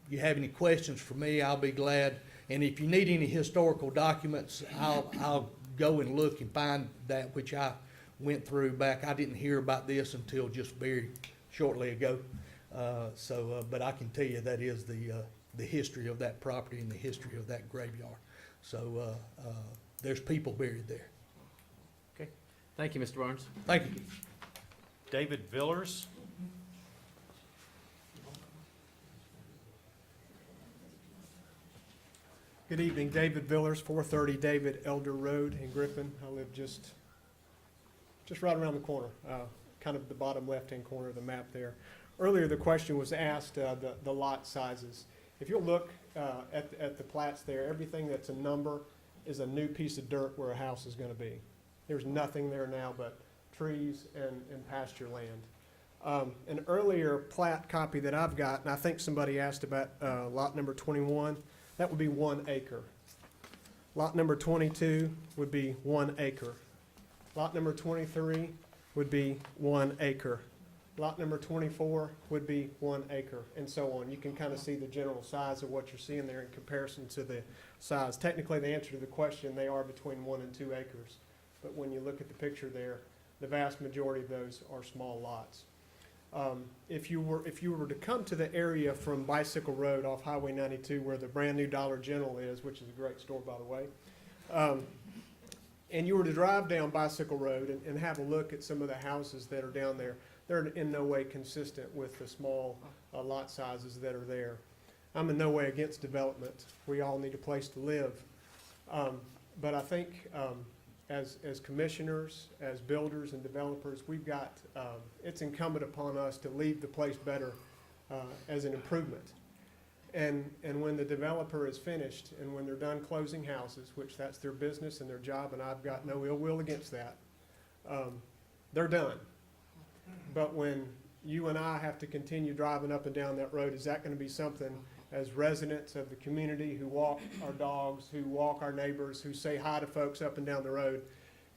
you have any questions for me, I'll be glad. And if you need any historical documents, I'll go and look and find that which I went through back. I didn't hear about this until just very shortly ago. But I can tell you that is the history of that property and the history of that graveyard. So there's people buried there. Okay. Thank you, Mr. Barnes. Thank you. David Villers. Good evening, David Villers, 430 David Elder Road in Griffin. I live just right around the corner, kind of the bottom left-hand corner of the map there. Earlier, the question was asked, the lot sizes. If you'll look at the plats there, everything that's a number is a new piece of dirt where a house is going to be. There's nothing there now but trees and pasture land. An earlier plat copy that I've got, and I think somebody asked about lot number 21, that would be 1 acre. Lot number 22 would be 1 acre. Lot number 23 would be 1 acre. Lot number 24 would be 1 acre, and so on. You can kind of see the general size of what you're seeing there in comparison to the size. Technically, the answer to the question, they are between 1 and 2 acres. But when you look at the picture there, the vast majority of those are small lots. If you were to come to the area from Bicycle Road off Highway 92 where the brand new Dollar General is, which is a great store by the way, and you were to drive down Bicycle Road and have a look at some of the houses that are down there, they're in no way consistent with the small lot sizes that are there. I'm in no way against development. We all need a place to live. But I think as commissioners, as builders and developers, we've got, it's incumbent upon us to leave the place better as an improvement. And when the developer is finished and when they're done closing houses, which that's their business and their job, and I've got no ill will against that, they're done. But when you and I have to continue driving up and down that road, is that going to be something as residents of the community who walk our dogs, who walk our neighbors, who say hi to folks up and down the road?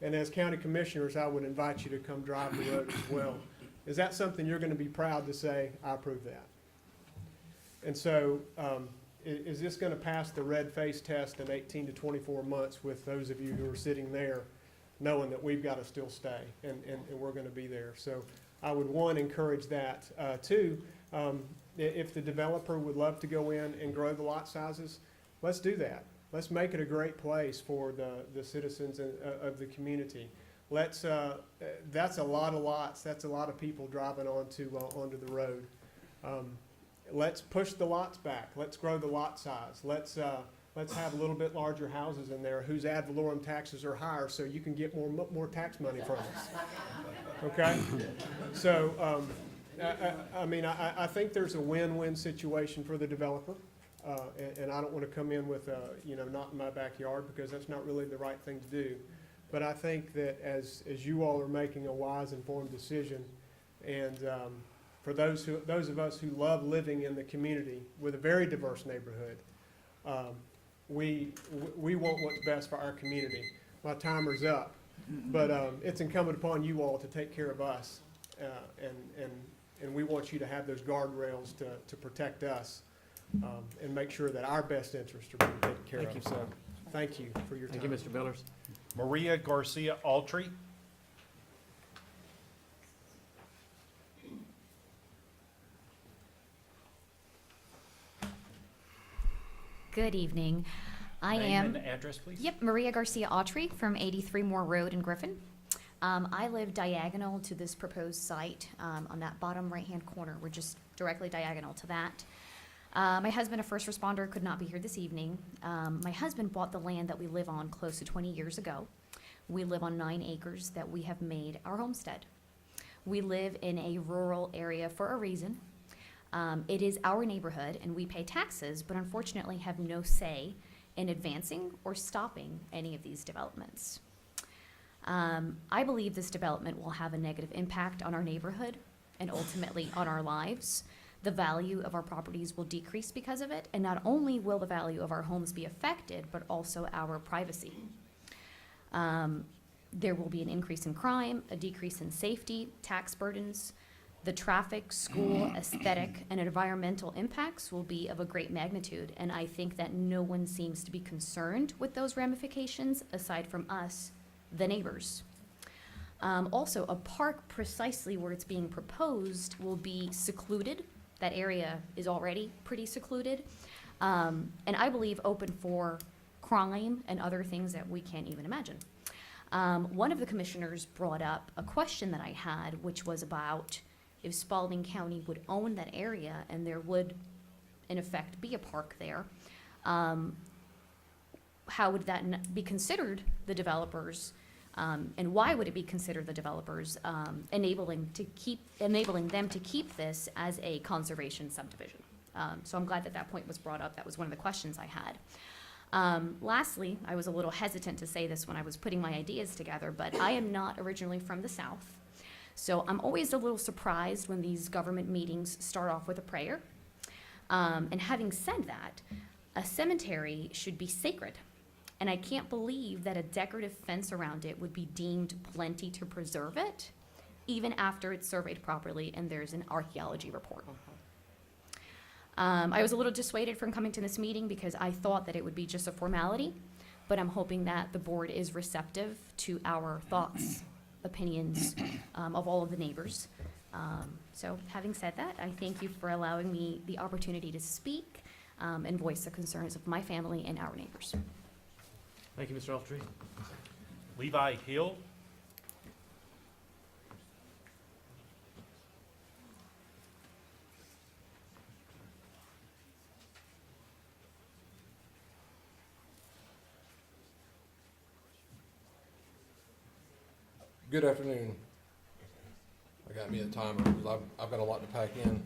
And as county commissioners, I would invite you to come drive the road as well. Is that something you're going to be proud to say, I approve that? And so is this going to pass the red face test in 18 to 24 months with those of you who are sitting there knowing that we've got to still stay and we're going to be there? So I would, one, encourage that. Two, if the developer would love to go in and grow the lot sizes, let's do that. Let's make it a great place for the citizens of the community. Let's, that's a lot of lots. That's a lot of people driving onto the road. Let's push the lots back. Let's grow the lot size. Let's have a little bit larger houses in there whose ad valorem taxes are higher so you can get more tax money from us. Okay? So, I mean, I think there's a win-win situation for the developer. And I don't want to come in with, not in my backyard, because that's not really the right thing to do. But I think that as you all are making a wise, informed decision, and for those of us who love living in the community with a very diverse neighborhood, we want what's best for our community. My timer's up, but it's incumbent upon you all to take care of us, and we want you to have those guardrails to protect us. And make sure that our best interests are being taken care of. So, thank you for your time. Thank you, Mr. Billers. Maria Garcia Altry. Good evening. Name and address, please. Yep, Maria Garcia Autry from 83 Moore Road in Griffin. I live diagonal to this proposed site on that bottom right-hand corner. We're just directly diagonal to that. My husband, a first responder, could not be here this evening. My husband bought the land that we live on close to 20 years ago. We live on 9 acres that we have made our homestead. We live in a rural area for a reason. It is our neighborhood and we pay taxes, but unfortunately have no say in advancing or stopping any of these developments. I believe this development will have a negative impact on our neighborhood and ultimately on our lives. the value of our properties will decrease because of it. And not only will the value of our homes be affected, but also our privacy. There will be an increase in crime, a decrease in safety, tax burdens. The traffic, school, aesthetic, and environmental impacts will be of a great magnitude. And I think that no one seems to be concerned with those ramifications aside from us, the neighbors. Also, a park precisely where it's being proposed will be secluded. That area is already pretty secluded. And I believe open for crime and other things that we can't even imagine. One of the commissioners brought up a question that I had, which was about if Spalding County would own that area and there would, in effect, be a park there, how would that be considered the developers, and why would it be considered the developers, enabling them to keep this as a conservation subdivision? So I'm glad that that point was brought up. That was one of the questions I had. Lastly, I was a little hesitant to say this when I was putting my ideas together, but I am not originally from the South. So I'm always a little surprised when these government meetings start off with a prayer. And having said that, a cemetery should be sacred. And I can't believe that a decorative fence around it would be deemed plenty to preserve it, even after it's surveyed properly and there's an archaeology report. I was a little dissuaded from coming to this meeting because I thought that it would be just a formality, but I'm hoping that the board is receptive to our thoughts, opinions of all of the neighbors. So having said that, I thank you for allowing me the opportunity to speak and voice the concerns of my family and our neighbors. Thank you, Mr. Altree. Levi Hill. Good afternoon. I got me a timer because I've got a lot to pack in.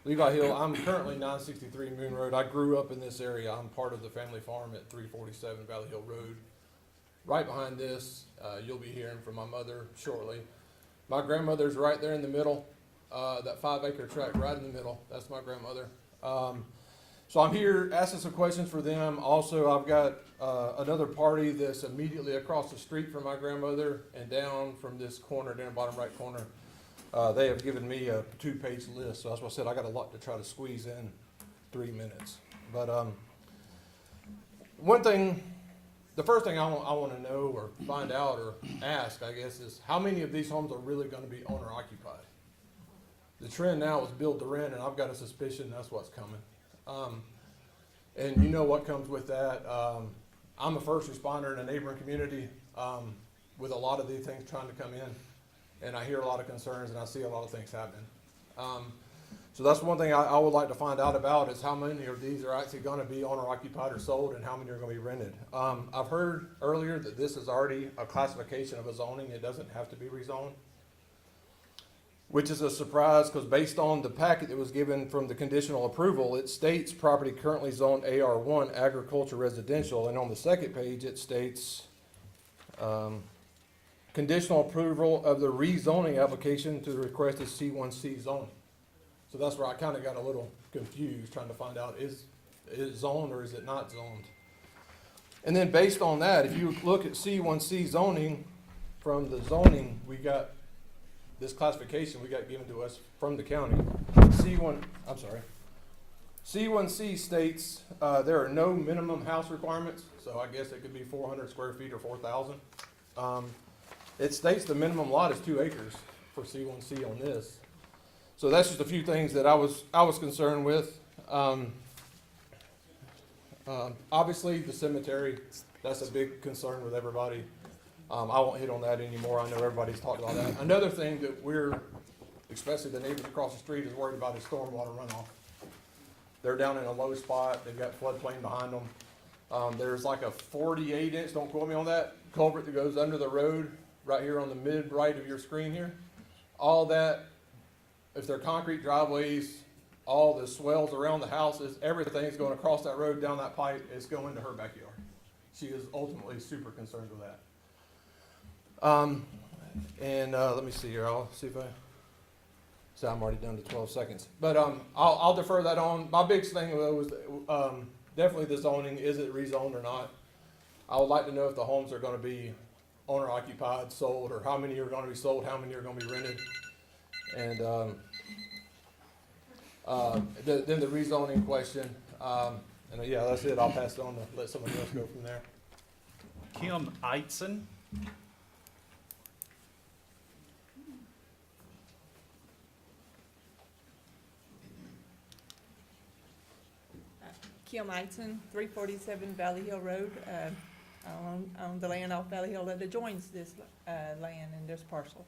Levi Hill, I'm currently 963 Moon Road. I grew up in this area. I'm part of the family farm at 347 Valley Hill Road. Right behind this, you'll be hearing from my mother shortly. My grandmother's right there in the middle, that 5-acre tract right in the middle. That's my grandmother. So I'm here asking some questions for them. Also, I've got another party that's immediately across the street from my grandmother and down from this corner, down the bottom right corner. They have given me a 2-page list, so that's why I said I got a lot to try to squeeze in 3 minutes. But the first thing I want to know or find out or ask, I guess, is how many of these homes are really going to be owner occupied? The trend now is build to rent, and I've got a suspicion that's what's coming. And you know what comes with that. I'm a first responder in a neighboring community with a lot of these things trying to come in. And I hear a lot of concerns and I see a lot of things happening. So that's one thing I would like to find out about is how many of these are actually going to be owner occupied or sold and how many are going to be rented. I've heard earlier that this is already a classification of a zoning. It doesn't have to be rezoned, which is a surprise because based on the packet that was given from the conditional approval, it states property currently zoned AR1, agriculture residential, and on the second page it states conditional approval of the rezoning application to the requested C1C zone. So that's where I kind of got a little confused trying to find out is it zoned or is it not zoned? And then based on that, if you look at C1C zoning, from the zoning we got this classification we got given to us from the county. C1C states there are no minimum house requirements, so I guess it could be 400 square feet or 4,000. It states the minimum lot is 2 acres for C1C on this. So that's just a few things that I was concerned with. Obviously, the cemetery, that's a big concern with everybody. I won't hit on that anymore. I know everybody's talked about that. Another thing that we're, especially the neighbors across the street, is worried about is stormwater runoff. They're down in a low spot. They've got floodplain behind them. There's like a 48-inch, don't quote me on that, culvert that goes under the road right here on the mid-right of your screen here. All that, if they're concrete driveways, all the swells around the houses, everything's going across that road, down that pipe, it's going to her backyard. She is ultimately super concerned with that. Let me see here. I'll see if So I'm already down to 12 seconds. But I'll defer that on. My biggest thing though was definitely the zoning. Is it rezoned or not? I would like to know if the homes are going to be owner occupied, sold, or how many are going to be sold, how many are going to be rented. And then the rezoning question. And yeah, that's it. I'll pass it on to let somebody else go from there. Kim Eitzen. Kim Eitzen, 347 Valley Hill Road. I own the land off Valley Hill that adjoins this land and this parcel.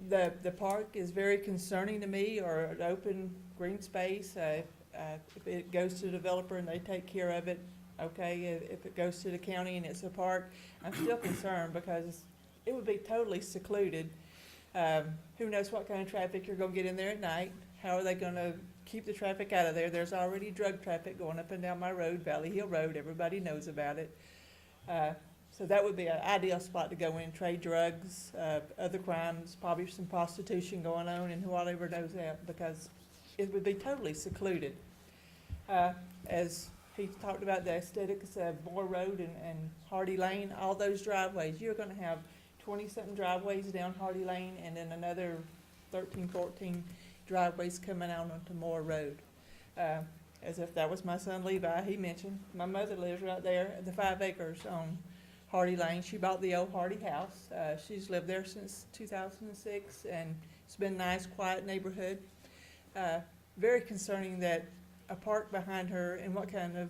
The park is very concerning to me, or an open green space. If it goes to the developer and they take care of it, okay. If it goes to the county and it's a park, I'm still concerned because it would be totally secluded. Who knows what kind of traffic you're gonna get in there at night? How are they gonna keep the traffic out of there? There's already drug traffic going up and down my road, Valley Hill Road. Everybody knows about it. So that would be an ideal spot to go in, trade drugs, other crimes, probably some prostitution going on, and whoever knows that, because it would be totally secluded. As he talked about the aesthetics of Moore Road and Hardy Lane, all those driveways, you're gonna have 20-something driveways down Hardy Lane, and then another 13, 14 driveways coming out onto Moore Road. As if that was my son Levi, he mentioned, my mother lives right there at the 5 acres on Hardy Lane. She bought the old Hardy house. She's lived there since 2006, and it's been a nice, quiet neighborhood. Very concerning that a park behind her, and what kind of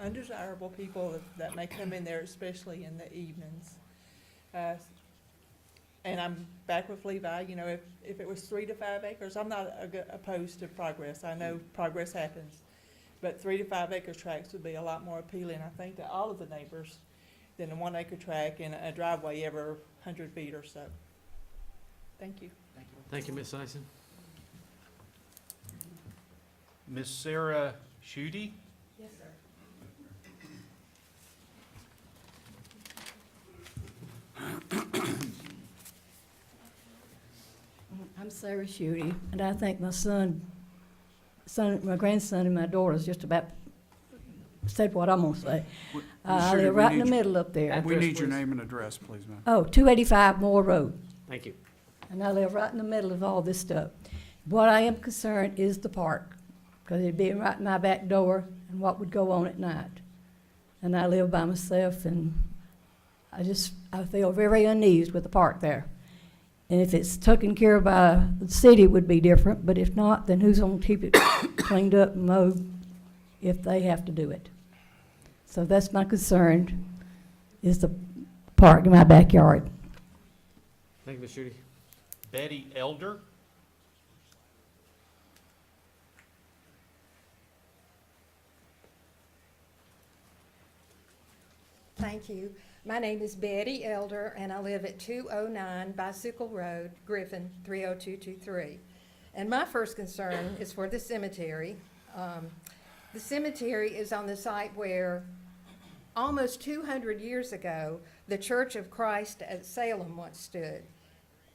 undesirable people that may come in there, especially in the evenings. And I'm back with Levi, you know, if it was 3 to 5 acres, I'm not opposed to progress. I know progress happens. But 3 to 5 acre tracts would be a lot more appealing, I think, to all of the neighbors than a 1 acre tract and a driveway every 100 feet or so. Thank you. Thank you, Ms. Eisen. Miss Sarah Schutte. Yes, sir. I'm Sarah Schutte, and I think my my grandson and my daughter's just about said what I'm gonna say. I live right in the middle up there. We need your name and address, please, ma'am. Oh, 285 Moore Road. Thank you. And I live right in the middle of all this stuff. What I am concerned is the park, because it'd be right in my back door, and what would go on at night. And I live by myself, and I feel very uneasy with the park there. And if it's taken care of by the city, it would be different, but if not, then who's gonna keep it cleaned up and mowed if they have to do it? So that's my concern, is the park in my backyard. Thank you, Ms. Schutte. Betty Elder. Thank you. My name is Betty Elder, and I live at 209 Bicycle Road, Griffin, 30223. And my first concern is for the cemetery. The cemetery is on the site where almost 200 years ago, the Church of Christ at Salem once stood.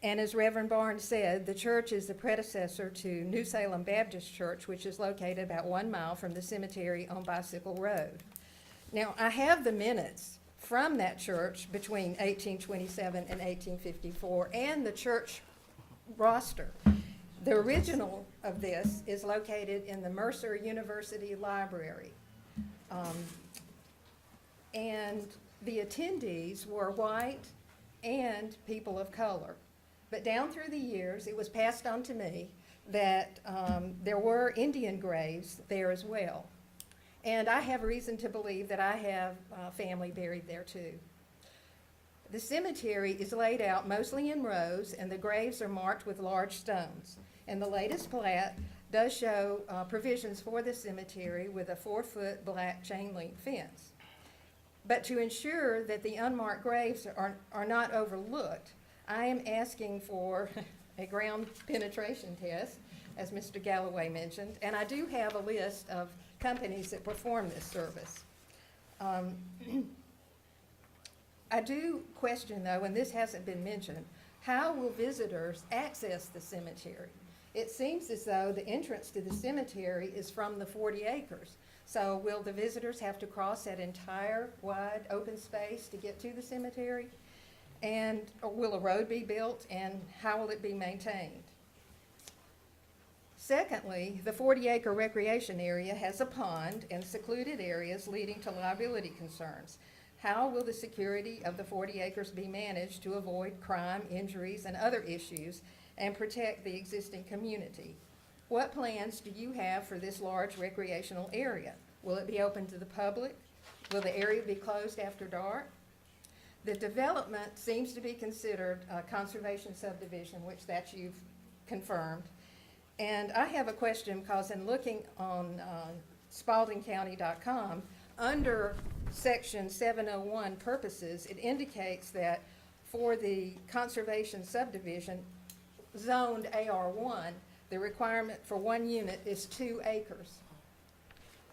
And as Reverend Barnes said, the church is the predecessor to New Salem Baptist Church, which is located about 1 mile from the cemetery on Bicycle Road. Now, I have the minutes from that church between 1827 and 1854 and the church roster. The original of this is located in the Mercer University Library. And the attendees were white and people of color. But down through the years, it was passed on to me that there were Indian graves there as well. And I have reason to believe that I have family buried there too. The cemetery is laid out mostly in rows, and the graves are marked with large stones. And the latest plat does show provisions for the cemetery with a 4-foot black chain link fence. But to ensure that the unmarked graves are not overlooked, I am asking for a ground penetration test, as Mr. Galloway mentioned, and I do have a list of companies that perform this service. I do question, though, and this hasn't been mentioned, How will visitors access the cemetery? It seems as though the entrance to the cemetery is from the 40 acres. So will the visitors have to cross that entire wide open space to get to the cemetery? And or will a road be built, and how will it be maintained? Secondly, the 40-acre recreation area has a pond and secluded areas leading to liability concerns. How will the security of the 40 acres be managed to avoid crime, injuries, and other issues and protect the existing community? What plans do you have for this large recreational area? Will it be open to the public? Will the area be closed after dark? The development seems to be considered a conservation subdivision, which that you've confirmed. And I have a question because in looking on spaldingcounty.com, under section 701 purposes, it indicates that for the conservation subdivision zoned AR1, the requirement for 1 unit is 2 acres.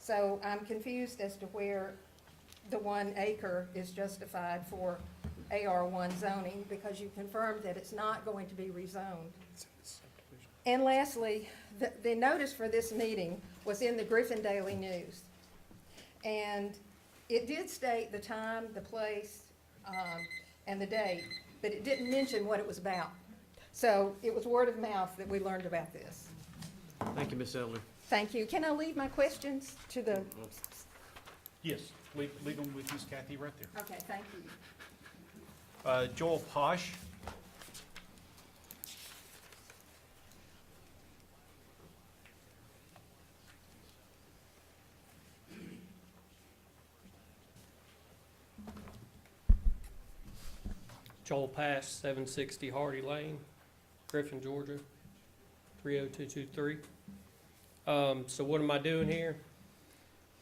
So I'm confused as to where the 1 acre is justified for AR1 zoning, because you confirmed that it's not going to be rezoned. And lastly, the notice for this meeting was in the Griffin Daily News. And it did state the time, the place, and the date, but it didn't mention what it was about. So it was word of mouth that we learned about this. Thank you, Ms. Elder. Thank you. Can I leave my questions to the, Yes, leave them with Miss Kathy right there. okay, thank you. Joel Posh. Joel Pash, 760 Hardy Lane, Griffin, Georgia, 30223. So what am I doing here?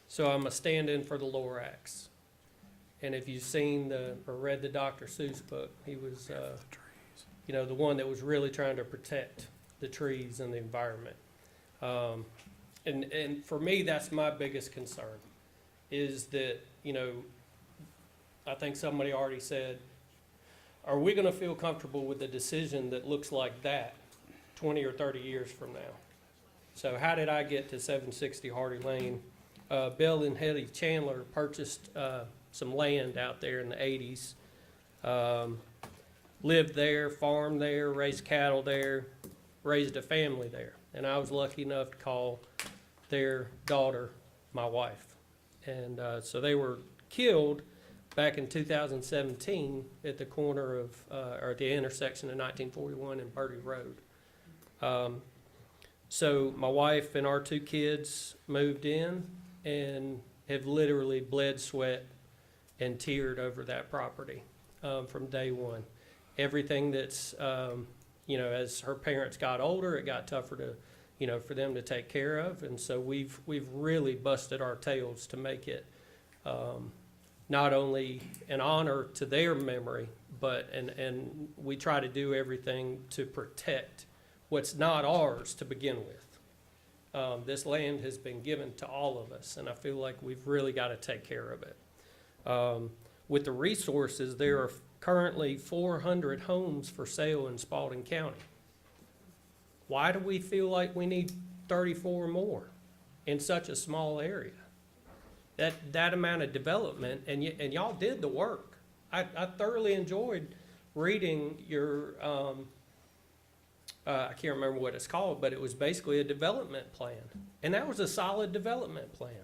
So I'm a stand-in for the Lorax. And if you've seen or read the Dr. Seuss book, he was, the one that was really trying to protect the trees and the environment. And for me, that's my biggest concern, is that, I think somebody already said, are we going to feel comfortable with a decision that looks like that 20 or 30 years from now? So how did I get to 760 Hardy Lane? Bill and Hetty Chandler purchased some land out there in the 80s, lived there, farmed there, raised cattle there, raised a family there. And I was lucky enough to call their daughter my wife. And so they were killed back in 2017 at the corner of, or at the intersection of 1941 and Birdie Road. So my wife and our 2 kids moved in and have literally bled, sweat, and teared over that property from day one. Everything that's, as her parents got older, it got tougher to, for them to take care of. And so we've really busted our tails to make it not only an honor to their memory, but, and we try to do everything to protect what's not ours to begin with. This land has been given to all of us, and I feel like we've really got to take care of it. With the resources, there are currently 400 homes for sale in Spalding County. Why do we feel like we need 34 more in such a small area? That amount of development, and y'all did the work. I thoroughly enjoyed reading your, I can't remember what it's called, but it was basically a development plan. And that was a solid development plan.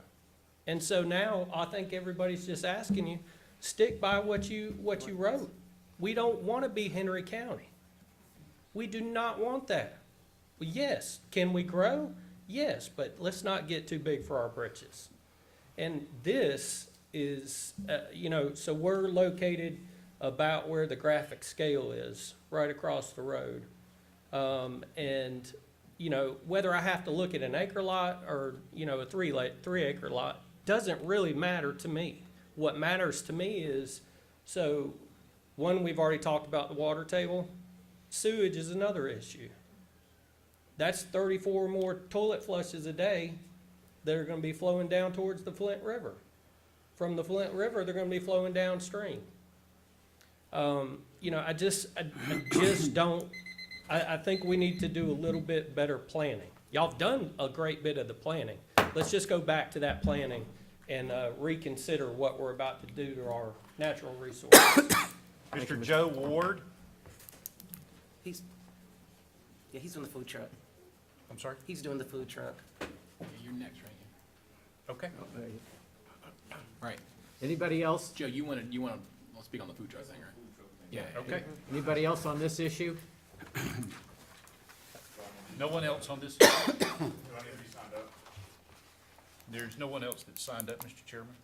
And so now I think everybody's just asking you, stick by what you wrote. We don't want to be Henry County. We do not want that. Yes, can we grow? Yes, but let's not get too big for our britches. And this is, so we're located about where the graphic scale is, right across the road. And, whether I have to look at an acre lot or, a 3 acre lot doesn't really matter to me. What matters to me is, so one, we've already talked about the water table. Sewage is another issue. That's 34 more toilet flushes a day that are going to be flowing down towards the Flint River. From the Flint River, they're going to be flowing downstream. you know, I just don't, I think we need to do a little bit better planning. Y'all have done a great bit of the planning. Let's just go back to that planning and reconsider what we're about to do to our natural resources. Mr. Joe Ward? He's doing the food truck. I'm sorry? He's doing the food truck. You're next, right? Okay. Right. Anybody else? Joe, you wanna speak on the food truck thing, right? Yeah. Okay. Anybody else on this issue? No one else on this? There's no one else that signed up, Mr. Chairman.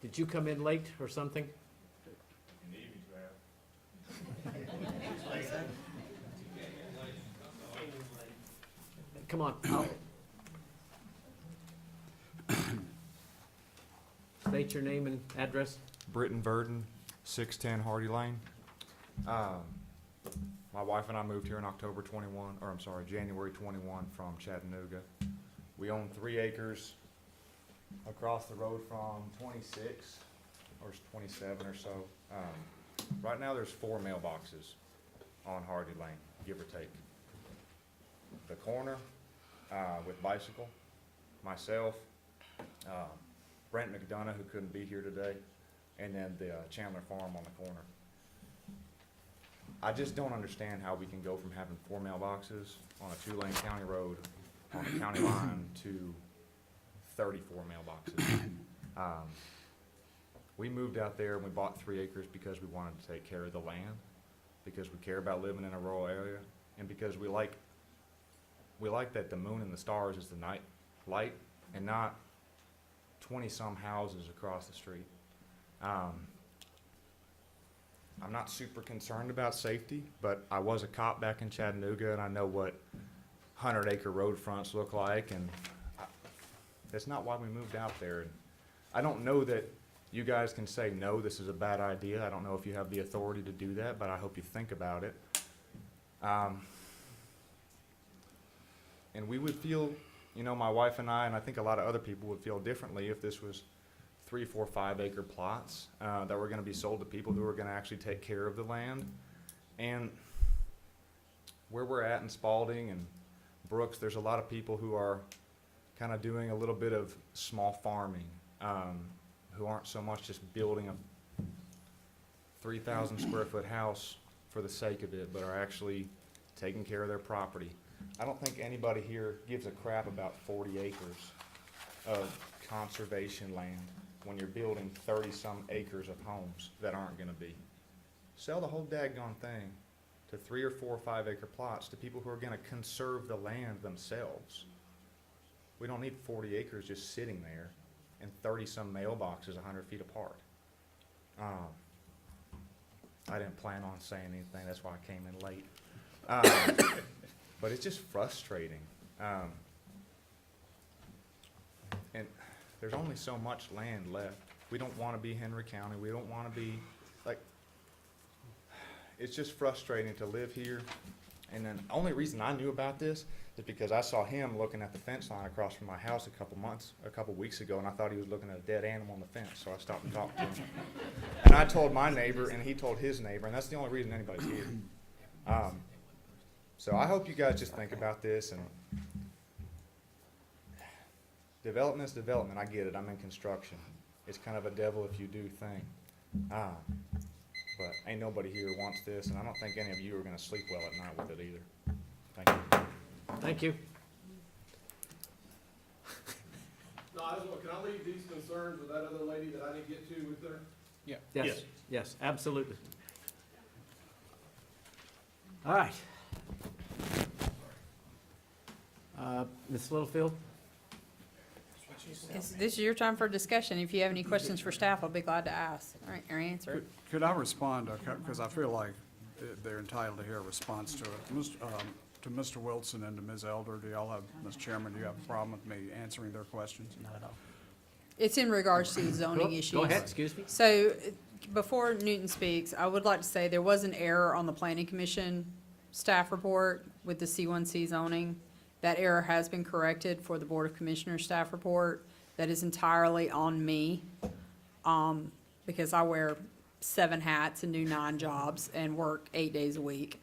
Did you come in late or something? Come on. State your name and address. Britton Verdon, 610 Hardy Lane. My wife and I moved here in January 21 from Chattanooga. We own 3 acres across the road from 26 or 27 or so. Right now there's 4 mailboxes on Hardy Lane, give or take. The corner with bicycle, myself, Brent McDonough, who couldn't be here today, and then the Chandler Farm on the corner. I just don't understand how we can go from having 4 mailboxes on a 2-lane county road on the county line to 34 mailboxes. We moved out there and we bought 3 acres because we wanted to take care of the land, because we care about living in a rural area, and because we like that the moon and the stars is the night light and not 20-some houses across the street. I'm not super concerned about safety, but I was a cop back in Chattanooga, and I know what 100-acre road fronts look like, and that's not why we moved out there. And I don't know that you guys can say, no, this is a bad idea. I don't know if you have the authority to do that, but I hope you think about it. And we would feel, you know, my wife and I think a lot of other people would feel differently if this was 3, 4, 5 acre plots that were going to be sold to people who were going to actually take care of the land. And where we're at in Spalding and Brooks, there's a lot of people who are kind of doing a little bit of small farming, who aren't so much just building a 3,000 square foot house for the sake of it, but are actually taking care of their property. I don't think anybody here gives a crap about 40 acres of conservation land when you're building 30-some acres of homes that aren't going to be. Sell the whole daggone thing to 3 or 4 or 5 acre plots to people who are going to conserve the land themselves. We don't need 40 acres just sitting there and 30-some mailboxes 100 feet apart. I didn't plan on saying anything, that's why I came in late. But it's just frustrating. And there's only so much land left. We don't want to be Henry County. We don't want to be, like, it's just frustrating to live here. And then the only reason I knew about this is because I saw him looking at the fence line across from my house a couple weeks ago, and I thought he was looking at a dead animal on the fence, so I stopped and talked to him. And I told my neighbor, and he told his neighbor, and that's the only reason anybody's here. So I hope you guys just think about this, and development is development. I get it. I'm in construction. It's kind of a devil if you do thing. But ain't nobody here wants this, and I don't think any of you are going to sleep well at night with it either. Thank you. Thank you. No, I just want, can I leave these concerns with that other lady that I didn't get to with her? Yeah. Yes, yes, absolutely. All right. Ms. Littlefield? This is your time for discussion. If you have any questions for staff, I'll be glad to ask or answer. Could I respond, because I feel like they're entitled to hear a response to it. To Mr. Wilson and to Ms. Elder, do y'all have, Mr. Chairman, do you have a problem with me answering their questions? Not at all. It's in regards to zoning issues. Go ahead, excuse me. So, before Newton speaks, I would like to say there was an error on the Planning Commission staff report with the C1C zoning. That error has been corrected for the Board of Commissioners staff report. That is entirely on me, because I wear 7 hats and do 9 jobs and work 8 days a week.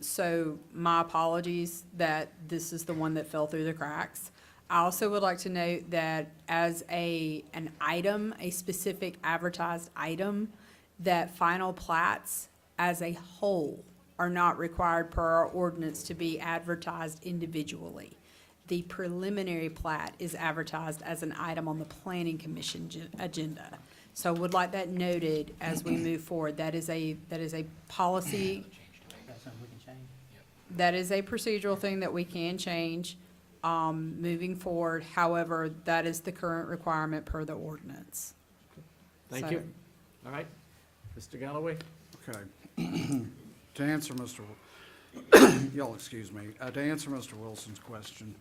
So my apologies that this is the one that fell through the cracks. I also would like to note that as an item, a specific advertised item, that final plats as a whole are not required per our ordinance to be advertised individually. The preliminary plat is advertised as an item on the planning commission agenda. So would like that noted as we move forward. That is a policy, That's something we can change. that is a procedural thing that we can change, moving forward. However, that is the current requirement per the ordinance. Thank So- you. All right, Mr. Galloway? Okay. To answer Mr. Y'all excuse me, to answer Mr. Wilson's question,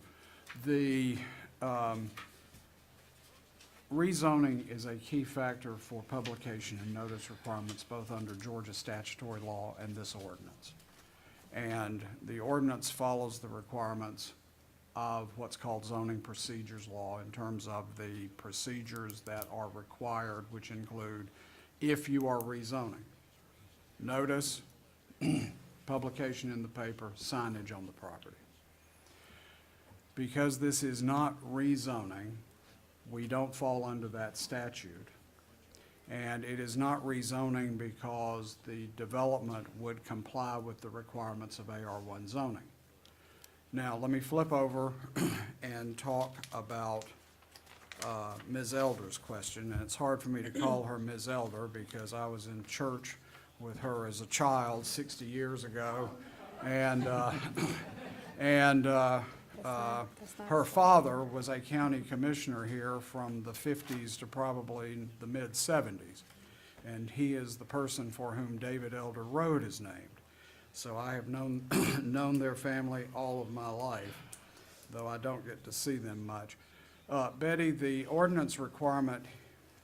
the rezoning is a key factor for publication and notice requirements both under Georgia statutory law and this ordinance. And the ordinance follows the requirements of what's called zoning procedures law in terms of the procedures that are required, which include if you are rezoning, notice, publication in the paper, signage on the property. Because this is not rezoning, we don't fall under that statute. And it is not rezoning because the development would comply with the requirements of AR1 zoning. Now, let me flip over and talk about Ms. Elder's question. And it's hard for me to call her Ms. Elder because I was in church with her as a child 60 years ago. And, her father was a county commissioner here from the 50s to probably the mid-70s. And he is the person for whom David Elder Road is named. So I have known their family all of my life, though I don't get to see them much. Betty, the ordinance requirement,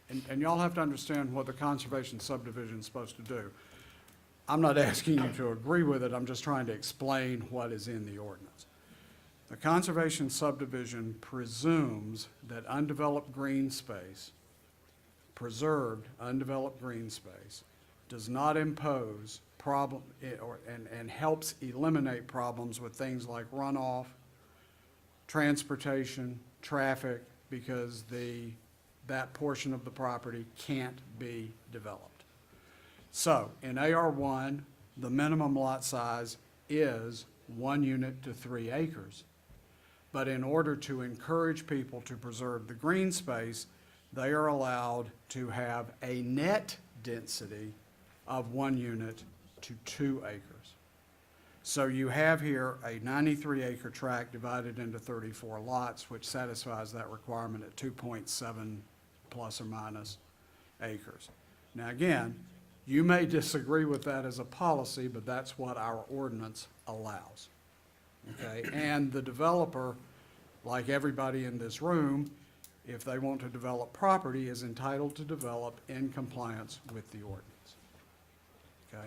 and y'all have to understand what the conservation subdivision is supposed to do. I'm not asking you to agree with it, I'm just trying to explain what is in the ordinance. The conservation subdivision presumes that undeveloped green space, preserved undeveloped green space, does not impose problem, and helps eliminate problems with things like runoff, transportation, traffic, because that portion of the property can't be developed. So in AR1, the minimum lot size is 1 unit to 3 acres. But in order to encourage people to preserve the green space, they are allowed to have a net density of 1 unit to 2 acres. So you have here a 93-acre tract divided into 34 lots, which satisfies that requirement at 2.7 plus or minus acres. Now again, you may disagree with that as a policy, but that's what our ordinance allows. Okay, and the developer, like everybody in this room, if they want to develop property, is entitled to develop in compliance with the ordinance. Okay,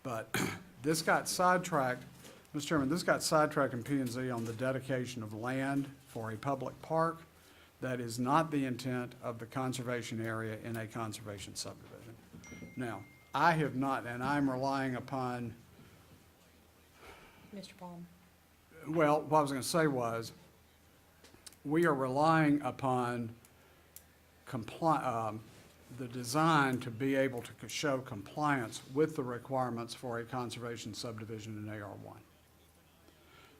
but this got sidetracked, Mr. Chairman, this got sidetracked in P&Z on the dedication of land for a public park. That is not the intent of the conservation area in a conservation subdivision. Now, I have not, and I'm relying upon, Mr. Palm. well, what I was going to say was, we are relying upon the design to be able to show compliance with the requirements for a conservation subdivision in AR1.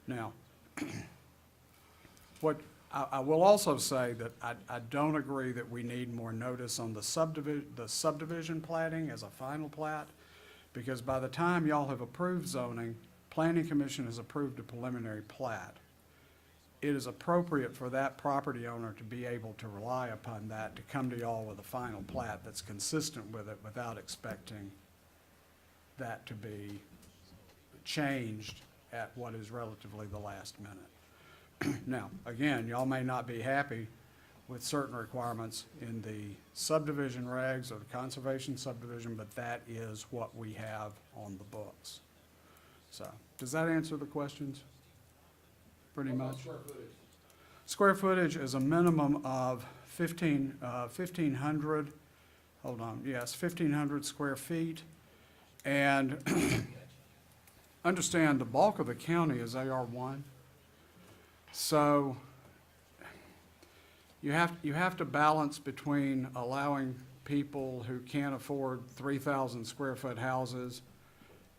Now, what I will also say that I don't agree that we need more notice on the subdivision platting as a final plat, because by the time y'all have approved zoning, Planning Commission has approved a preliminary plat. It is appropriate for that property owner to be able to rely upon that to come to y'all with a final plat that's consistent with it without expecting that to be changed at what is relatively the last minute. Now, again, y'all may not be happy with certain requirements in the subdivision regs or the conservation subdivision, but that is what we have on the books. So, does that answer the questions? Pretty much. Square footage is a minimum of 1,500 hold on, yes, 1,500 square feet. And understand, the bulk of the county is AR1. So you have to balance between allowing people who can't afford 3,000 square foot houses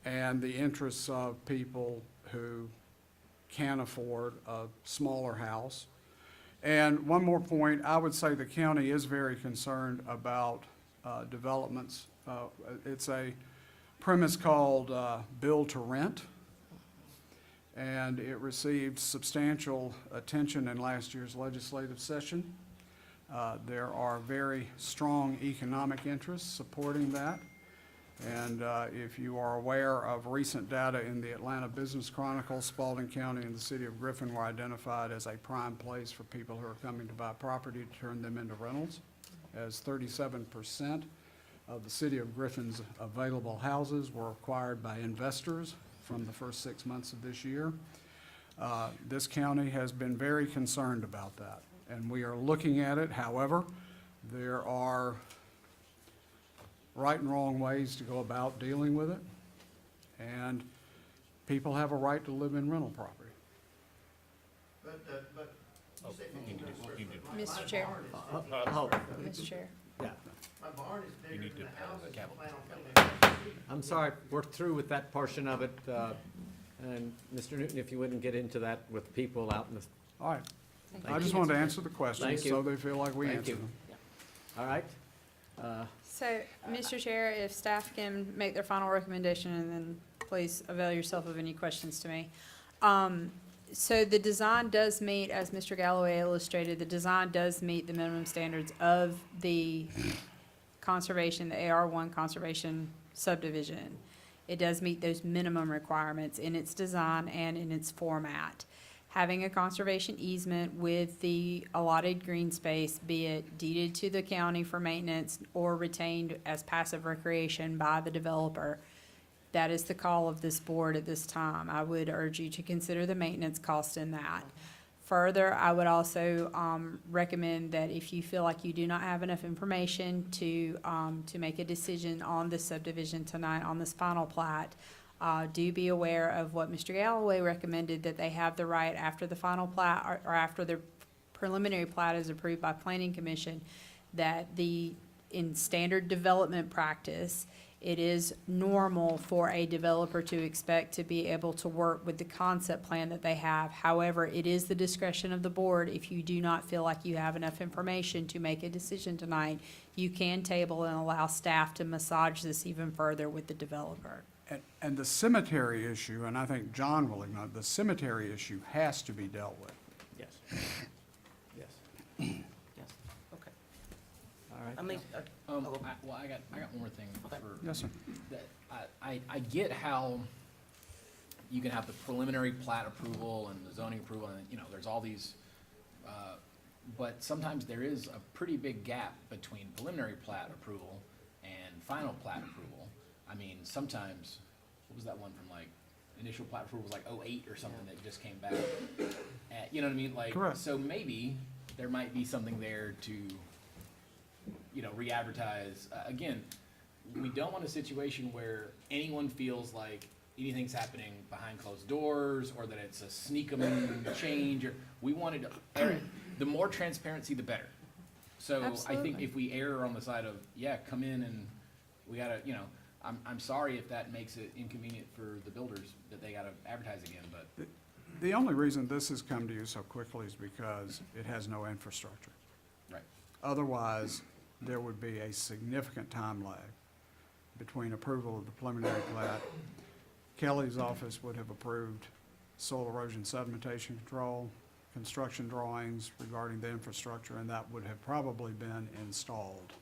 and the interests of people who can afford a smaller house. And one more point, I would say the county is very concerned about developments. It's a premise called build to rent, and it received substantial attention in last year's legislative session. There are very strong economic interests supporting that. And if you are aware of recent data in the Atlanta Business Chronicle, Spalding County and the city of Griffin were identified as a prime place for people who are coming to buy property to turn them into rentals, as 37% of the city of Griffin's available houses were acquired by investors from the first 6 months of this year. This county has been very concerned about that, and we are looking at it. However, there are right and wrong ways to go about dealing with it, and people have a right to live in rental property. But you say 1,500 square foot. Mr. Chair. Oh, Mr. Chair. yeah. My barn is bigger than the house you plan on putting in. I'm sorry, we're through with that portion of it. And Mr. Newton, if you wouldn't get into that with people out in the, All right. Thank I you. just wanted to answer the questions Thank you. so they feel like we Thank answered you. them. all right? So, Mr. Chair, if staff can make their final recommendation, and then please avail yourself of any questions to me. So the design does meet, as Mr. Galloway illustrated, the design does meet the minimum standards of the conservation, the AR1 conservation subdivision. It does meet those minimum requirements in its design and in its format. Having a conservation easement with the allotted green space, be it deeded to the county for maintenance or retained as passive recreation by the developer, that is the call of this board at this time. I would urge you to consider the maintenance cost in that. Further, I would also recommend that if you feel like you do not have enough information to make a decision on this subdivision tonight, on this final plat, do be aware of what Mr. Galloway recommended, that they have the right after the final plat or after the preliminary plat is approved by Planning Commission, that in standard development practice, it is normal for a developer to expect to be able to work with the concept plan that they have. However, it is the discretion of the board. If you do not feel like you have enough information to make a decision tonight, you can table and allow staff to massage this even further with the developer. And the cemetery issue, and I think John will acknowledge, the cemetery issue has to be dealt with. Yes. Yes. Yes, okay. All right. I mean, I got one more thing for. Yes, sir. That I get how you can have the preliminary plat approval and the zoning approval, and, you know, there's all these, but sometimes there is a pretty big gap between preliminary plat approval and final plat approval. I mean, sometimes, what was that one from, like, initial plat approval was like '08 or something that just came back? You know what I mean? Like, Correct. so maybe there might be something there to, you know, re-advertise. Again, we don't want a situation where anyone feels like anything's happening behind closed doors, or that it's a sneak-a-moon change, or we wanted to, the more transparency, the better. So I think Absolutely. if we err on the side of, yeah, come in and we gotta, you know, I'm sorry if that makes it inconvenient for the builders that they gotta advertise again, but. The only reason this has come to you so quickly is because it has no infrastructure. Right. Otherwise, there would be a significant time lag between approval of the preliminary plat. Kelly's office would have approved soil erosion sedimentation control, construction drawings regarding the infrastructure, and that would have probably been installed.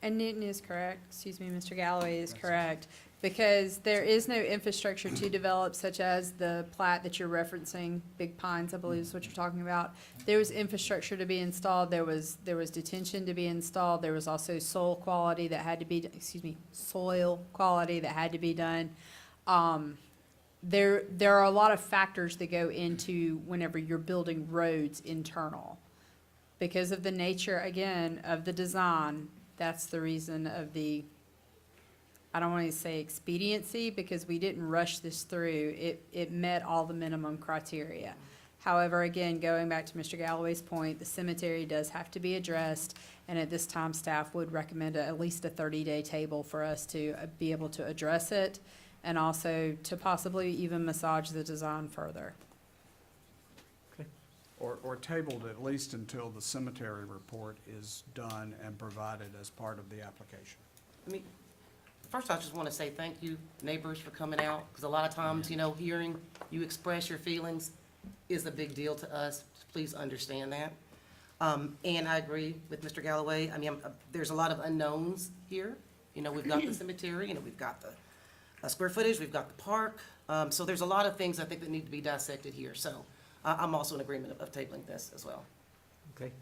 And Newton is correct, excuse me, Mr. Galloway is correct, because there is no infrastructure to develop, such as the plat that you're referencing, Big Pines, I believe is what you're talking about. There was infrastructure to be installed, there was detention to be installed, there was also soil quality that had to be, soil quality that had to be done. There are a lot of factors that go into whenever you're building roads internal. Because of the nature, again, of the design, That's the reason of the, I don't want to say expediency, because we didn't rush this through. It met all the minimum criteria. However, again, going back to Mr. Galloway's point, the cemetery does have to be addressed, and at this time, staff would recommend at least a 30-day table for us to be able to address it, and also to possibly even massage the design further. Or tabled at least until the cemetery report is done and provided as part of the application. I mean, first, I just want to say thank you, neighbors, for coming out, because a lot of times, you know, hearing you express your feelings is a big deal to us. Please understand that. And I agree with Mr. Galloway. I mean, there's a lot of unknowns here. You know, we've got the cemetery, you know, we've got the square footage, we've got the park. So there's a lot of things I think that need to be dissected here. So I'm also in agreement of tabling this as well. Okay,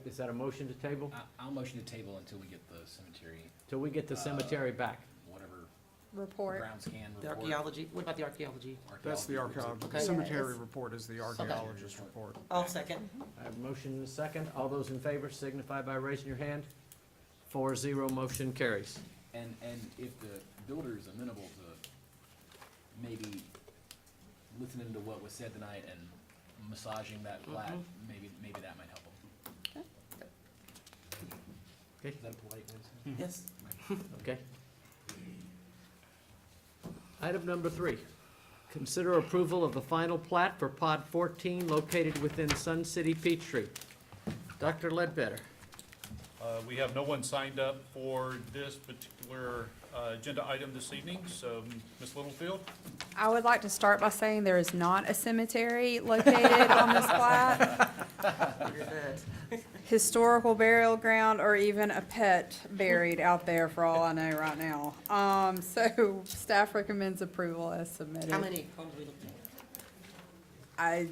is that a motion to table? I'll motion to table until we get the cemetery, Till we get the cemetery back? whatever Report. ground scan The report. archaeology, what about the archaeology? That's the archaeology. The Okay. cemetery report is the archaeologist report. I'll second. I have a motion and a second. All those in favor signify by raising your hand. 4-0, motion carries. And if the builder is amenable to maybe listening to what was said tonight and massaging that plat, maybe that might help them. Okay. Is that a polite way to say it? Yes. Okay. Item number 3, consider approval of the final plat for Pod 14 located within Sun City Peachtree. Dr. Ledbetter. We have no one signed up for this particular agenda item this evening, so Ms. Littlefield? I would like to start by saying there is not a cemetery located on this plat. Historical burial ground, or even a pet buried out there, for all I know right now. So staff recommends approval as submitted. How many homes are we looking at?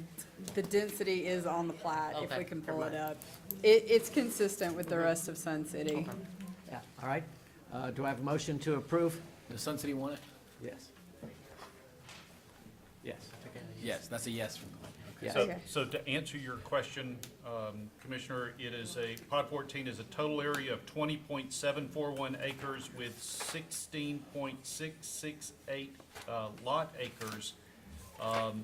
The density is on the plat, if we Okay, can never pull it mind. up. It's consistent with the rest of Sun City. Yeah, all right. Do I have a motion to approve? Does Sun City want it? Yes. Yes. Yes, that's a yes from the Yes. Okay. So to answer your question, Commissioner, it is Pod 14 is a total area of 20.741 acres with 16.668 lot acres.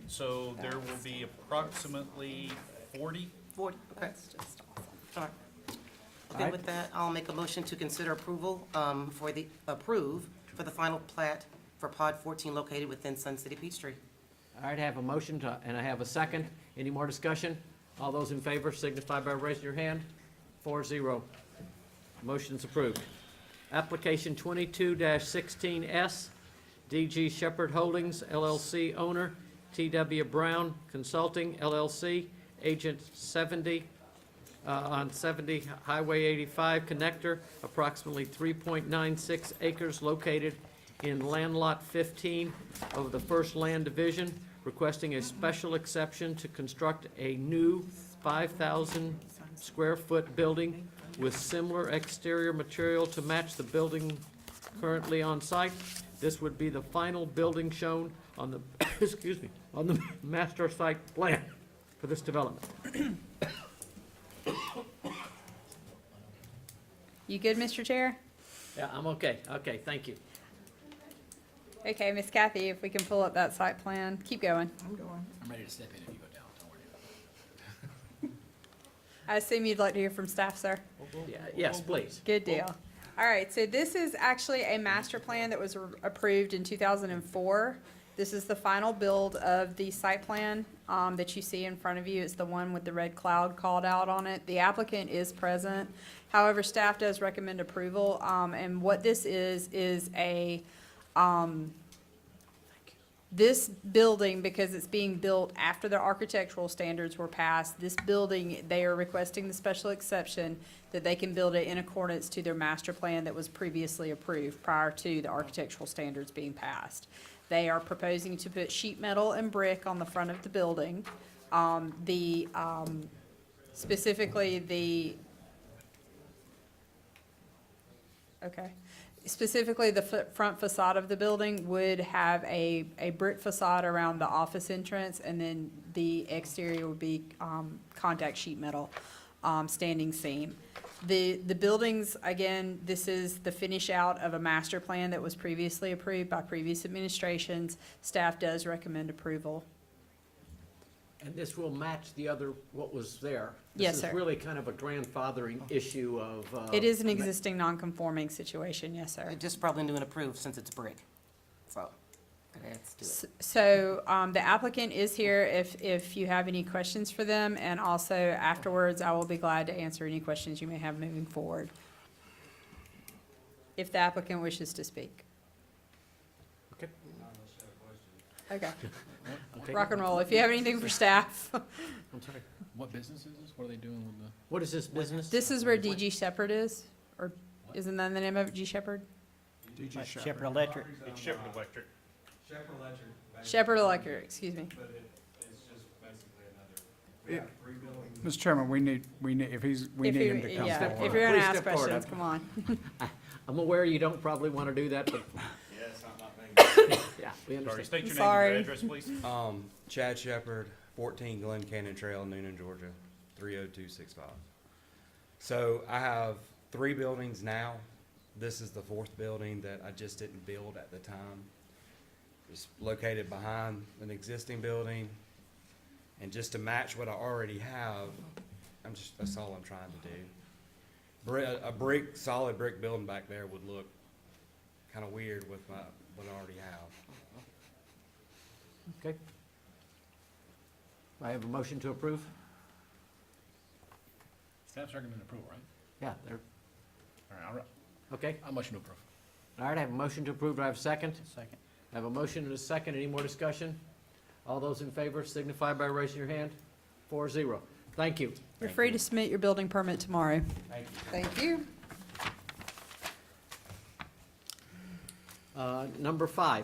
So there will be approximately 40. 40, okay. That's just awesome. All right. All Okay, right. with that, I'll make a motion to consider approval for the final plat for Pod 14 located within Sun City Peachtree. All right, I have a motion and I have a second. Any more discussion? All those in favor signify by raising your hand. 4-0. Motion's approved. Application 22-16S, DG Shepherd Holdings LLC owner, T.W. Brown Consulting LLC, agent 70, on 70 Highway 85 connector, approximately 3.96 acres located in land lot 15 of the First Land Division, requesting a special exception to construct a new 5,000 square foot building with similar exterior material to match the building currently on site. This would be the final building shown on the, excuse me, on the master site plan for this development. You good, Mr. Chair? Yeah, I'm okay. Okay, thank you. Okay, Miss Kathy, if we can pull up that site plan, keep going. I'm ready to step in if you go down, don't worry. I assume you'd like to hear from staff, sir? Yeah, yes, please. Good deal. All right, so this is actually a master plan that was approved in 2004. This is the final build of the site plan that you see in front of you. It's the one with the red cloud called out on it. The applicant is present. However, staff does recommend approval. And what this is a, this building, because it's being built after the architectural standards were passed, this building, they are requesting the special exception that they can build it in accordance to their master plan that was previously approved prior to the architectural standards being passed. They are proposing to put sheet metal and brick on the front of the building. Specifically, the front facade of the building would have a brick facade around the office entrance, and then the exterior would be contact sheet metal, standing seam. The buildings, again, this is the finish out of a master plan that was previously approved by previous administrations. Staff does recommend approval. And this will match the other, what was there? Yes, This sir. is really kind of a grandfathering issue of. It is an existing non-conforming situation, yes, sir. They just probably do an approved since it's brick, so, let's do it. So, the applicant is here if you have any questions for them, and also afterwards, I will be glad to answer any questions you may have moving forward. If the applicant wishes to speak. Okay. Okay. Okay. Rock and roll. If you have anything for staff. I'm sorry. What business is this? What are they doing with the? What is this business? This is where DG Shepherd is, or isn't that the name of it, G Shepherd? DG Shepherd Electric. It's Shepherd Electric. Shepherd Electric, excuse me. Mr. Chairman, we need, we need him to come Yeah, forward. if you're gonna Please ask step forward. questions, come on. I'm aware you don't probably want to do that, but. Yes, I'm not Yeah, we Sorry, understand. state your name and Sorry. your address, please. Chad Shepherd, 14 Glen Canyon Trail, Noonan, Georgia, 30265. So I have 3 buildings now. This is the 4th building that I just didn't build at the time. It's located behind an existing building. And just to match what I already have, that's all I'm trying to do. A solid brick building back there would look kind of weird with what I already have. Okay. I have a motion to approve? Staff's recommending approval, right? Yeah, there, All right, okay. I'll motion to approve. All right, I have a motion to approve. Do I have a second? Second. I have a motion and a second. Any more discussion? All those in favor signify by raising your hand. 4-0. Thank you. You're free to submit your building permit tomorrow. Thank you. Number 5,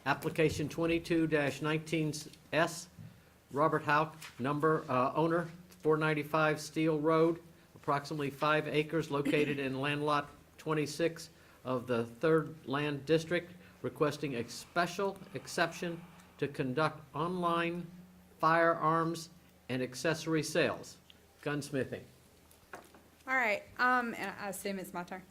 application 22-19S, Robert Hauk, owner, 495 Steel Road, approximately 5 acres located in land lot 26 of the 3rd Land District, requesting a special exception to conduct online firearms and accessory sales, gunsmithing. All right, and I assume it's my turn.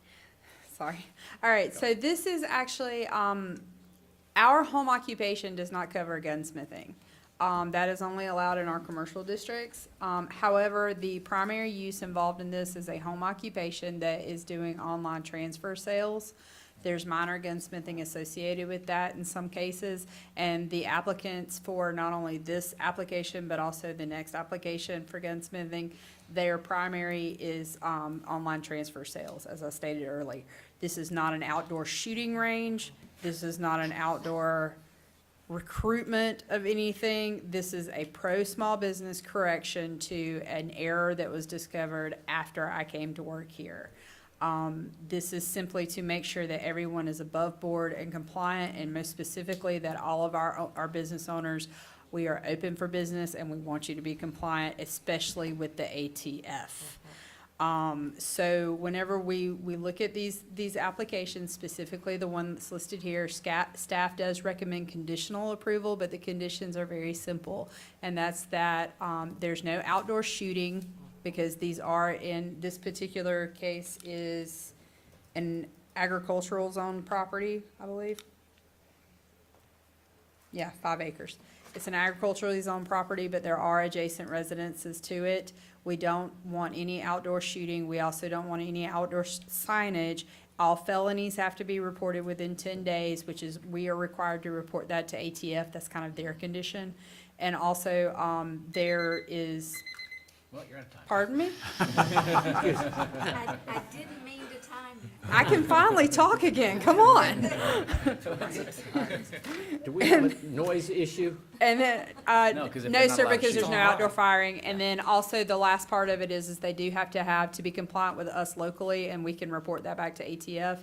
Sorry. All right, so this is actually, our home occupation does not cover gunsmithing. That is only allowed in our commercial districts. However, the primary use involved in this is a home occupation that is doing online transfer sales. There's minor gunsmithing associated with that in some cases, and the applicants for not only this application, but also the next application for gunsmithing, their primary is online transfer sales, as I stated earlier. This is not an outdoor shooting range. This is not an outdoor recruitment of anything. This is a pro-small business correction to an error that was discovered after I came to work here. This is simply to make sure that everyone is above board and compliant, and most specifically that all of our business owners, we are open for business and we want you to be compliant, especially with the ATF. So whenever we look at these applications, specifically the one that's listed here, staff does recommend conditional approval, but the conditions are very simple. And that's that there's no outdoor shooting, because these are, in this particular case, is an agricultural zone property, I believe. Yeah, 5 acres. It's an agriculturally zoned property, but there are adjacent residences to it. We don't want any outdoor shooting. We also don't want any outdoor signage. All felonies have to be reported within 10 days, which is, we are required to report that to ATF. That's kind of their condition. And also, there is. Well, you're out of time. Pardon me? I didn't mean to time you. I can finally talk again, come on. Do we have a noise issue? And then, No, 'cause if no, they're not sir, allowed to because there's shoot. no outdoor firing. And then also the last part of it is they do have to be compliant with us locally, and we can report that back to ATF.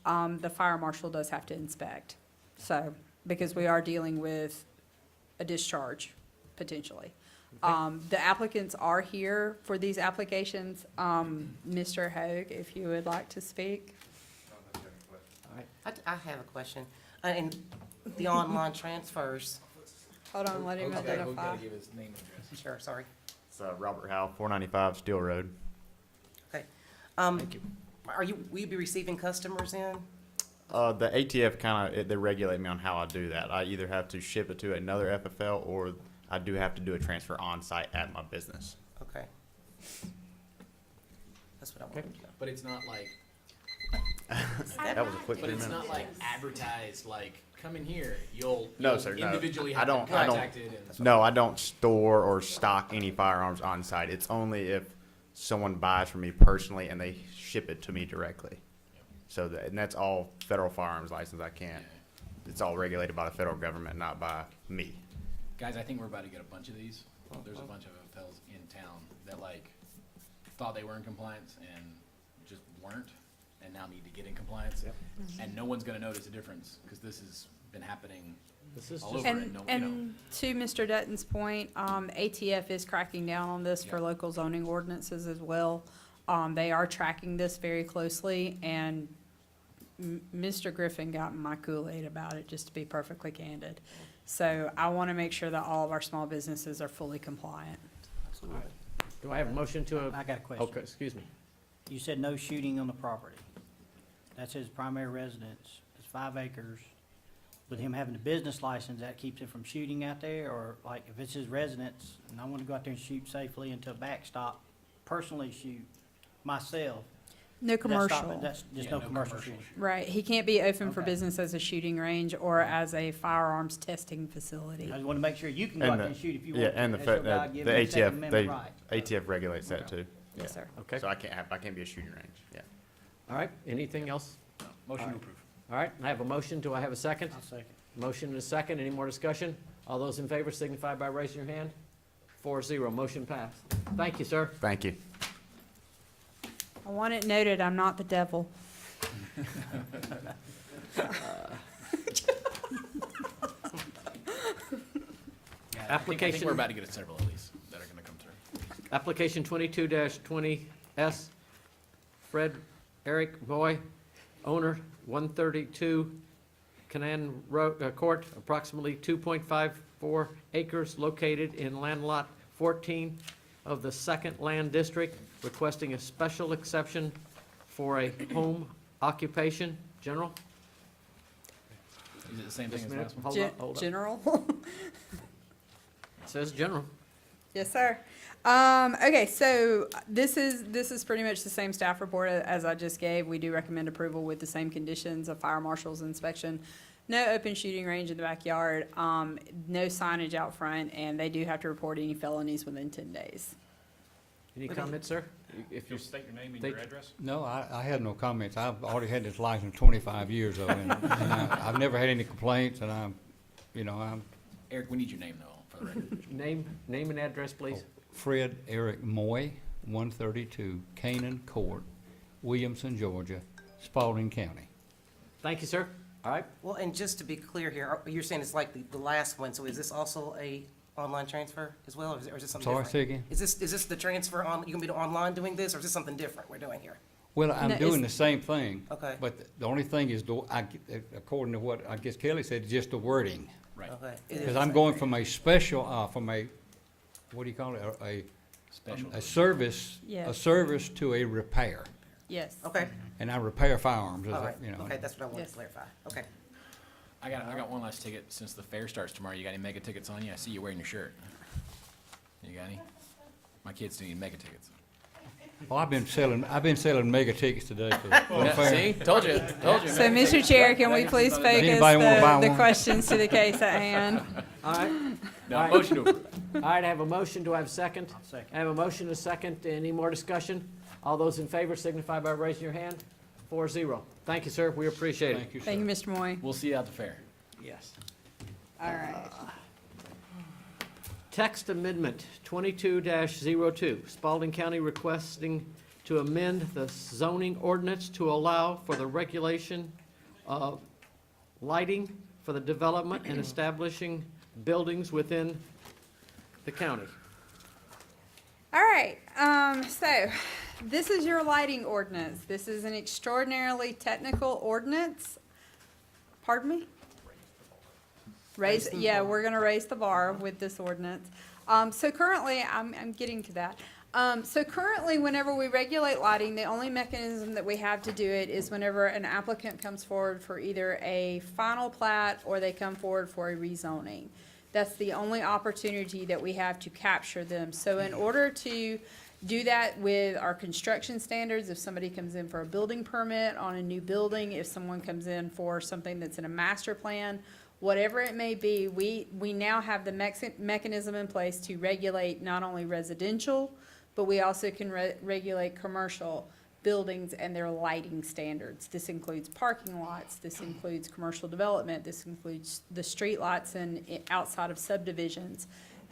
The fire marshal does have to inspect. So, because we are dealing with a discharge, potentially. The applicants are here for these applications. Mr. Hoag, if you would like to speak. I have a question. And the online transfers, Hold on, let him Okay, we identify. gotta give his name and address. sure, sorry. It's Robert Howe, 495 Steel Road. Okay. Thank you. Will you be receiving customers in? The ATF they regulate me on how I do that. I either have to ship it to another FFL or I do have to do a transfer on site at my business. Okay. That's what I wanted to know. But it's not like, That was a quick but 3 it's minutes. not like advertised, like, come in here, you'll No, sir, no. individually I have them don't, contacted and. no, I don't store or stock any firearms on site. It's only if someone buys from me personally and they ship it to me directly. So and that's all federal firearms license. I can't. It's all regulated by the federal government, not by me. Guys, I think we're about to get a bunch of these. There's a bunch of FFLs in town that like thought they were in compliance and just weren't, and now need to get in compliance. And no one's gonna notice a difference, because this has been happening This is all just, over. And, And to Mr. Dutton's point, ATF is cracking down on this for local zoning ordinances as well. They are tracking this very closely, and Mr. Griffin got in my Kool-Aid about it, just to be perfectly candid. So I want to make sure that all of our small businesses are fully compliant. do I have a motion to? I got a question. Okay, excuse me. You said no shooting on the property. That's his primary residence. It's 5 acres. With him having a business license, that keeps him from shooting out there? Or like if it's his residence and I want to go out there and shoot safely into a backstop, personally shoot myself? No does that stop commercial. it? That's just no commercial shooting. Right, he can't be open for Okay. business as a shooting range or as a firearms testing facility. I just want to make sure you can go out there and shoot if you Yeah, want to. and That's your the God-given Second ATF Amendment right. ATF regulates that too. Yes, sir. Okay. So I can't be a shooting range. Yeah. All right, anything else? Motion to approve. All right, I have a motion. Do I have a second? I'll second. Motion and a second. Any more discussion? All those in favor signify by raising your hand. 4-0, motion passed. Thank you, sir. Thank you. I want it noted, I'm not the devil. Yeah, I think Application- we're about to get several of these that are gonna come through. Application 22-20S, Fred Eric Boy, owner, 132 Canaan Court, approximately 2.54 acres, located in land lot 14 of the Second Land District, requesting a special exception for a home occupation. General? Is it the same thing Just as a the minute. last one? Hold up, hold up. General? It says general. Yes, sir. Okay, so this is pretty much the same staff report as I just gave. We do recommend approval with the same conditions of fire marshal's inspection. No open shooting range in the backyard, no signage out front, and they do have to report any felonies within 10 days. Any comments, sir? If You'll state your name and Thank your you. address? No, I have no comments. I've already had this license 25 years ago, and I've never had any complaints, and I'm Eric, we need your name though, for the record. Name and address, please. Fred Eric Moy, 132 Canaan Court, Williamson, Georgia, Spalding County. Thank you, sir. All right. Well, and just to be clear here, you're saying it's like the last one, so is this also a online transfer as well, or is it something Sorry, different? say again? Is this the transfer you gonna be online doing this, or is this something different we're doing here? Well, No, I'm doing the same thing. Okay. But the only thing is, according to what I guess Kelly said, just the wording. Right. Okay. It is Because the I'm same going thing. from a special, what do you call it, Special. a service, Yeah. a service to a repair. Yes. Okay, And I repair firearms, all right, you know. okay, that's what I wanted Yes. to clarify, okay. I got one last ticket since the fair starts tomorrow. You got any mega tickets on you? I see you wearing your shirt. You got any? My kids need mega tickets. Oh, I've been selling mega tickets today for the fair. See? Told you. So, Mr. Chair, can we please focus Anybody wanna buy the one? questions to the case at hand? All right. No, All right. motion to approve. All right, I have a motion. Do I have a second? I'll second. I have a motion and a second. Any more discussion? All those in favor signify by raising your hand. 4-0. Thank you, sir. We appreciate it. Thank you, sir. Thank you, Mr. Moy. We'll see you at the fair. Yes. All right. Text amendment 22-02, Spalding County requesting to amend the zoning ordinance to allow for the regulation of lighting for the development and establishing buildings within the county. All right, so this is your lighting ordinance. This is an extraordinarily technical ordinance. Pardon me? Yeah, we're gonna raise the bar with this ordinance. So currently, I'm getting to that. So currently, whenever we regulate lighting, the only mechanism that we have to do it is whenever an applicant comes forward for either a final plat or they come forward for a rezoning. That's the only opportunity that we have to capture them. So in order to do that with our construction standards, if somebody comes in for a building permit on a new building, if someone comes in for something that's in a master plan, whatever it may be, we now have the mechanism in place to regulate not only residential, but we also can regulate commercial buildings and their lighting standards. This includes parking lots, this includes commercial development, this includes the street lots and outside of subdivisions.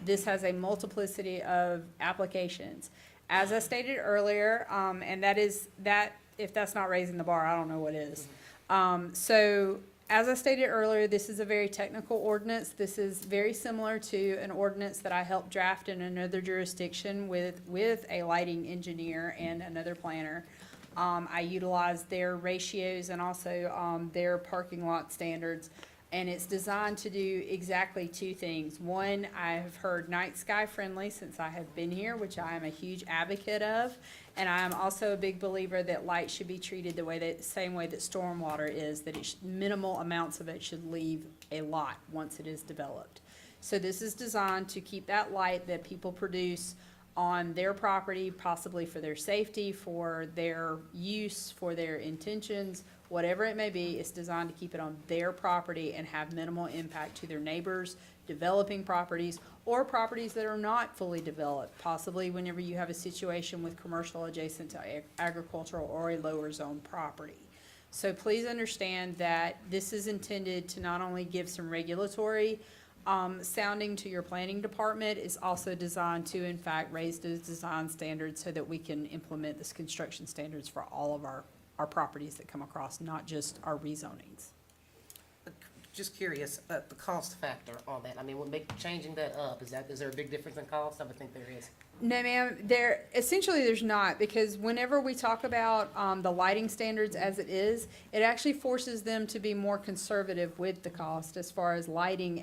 This has a multiplicity of applications. As I stated earlier, and if that's not raising the bar, I don't know what is. So as I stated earlier, this is a very technical ordinance. This is very similar to an ordinance that I helped draft in another jurisdiction with a lighting engineer and another planner. I utilized their ratios and also their parking lot standards. And it's designed to do exactly two things. One, I have heard night sky friendly since I have been here, which I am a huge advocate of. And I am also a big believer that light should be treated same way that stormwater is, that minimal amounts of it should leave a lot once it is developed. So this is designed to keep that light that people produce on their property, possibly for their safety, for their use, for their intentions, whatever it may be. It's designed to keep it on their property and have minimal impact to their neighbors, developing properties, or properties that are not fully developed, possibly whenever you have a situation with commercial adjacent to agricultural or a lower zone property. So please understand that this is intended to not only give some regulatory sounding to your planning department, is also designed to in fact raise those design standards so that we can implement this construction standards for all of our properties that come across, not just our rezonings. Just curious, the cost factor on that. I mean, changing that up, is there a big difference in cost? I would think there is. No, ma'am, there's not, because whenever we talk about the lighting standards as it is, it actually forces them to be more conservative with the cost as far as lighting,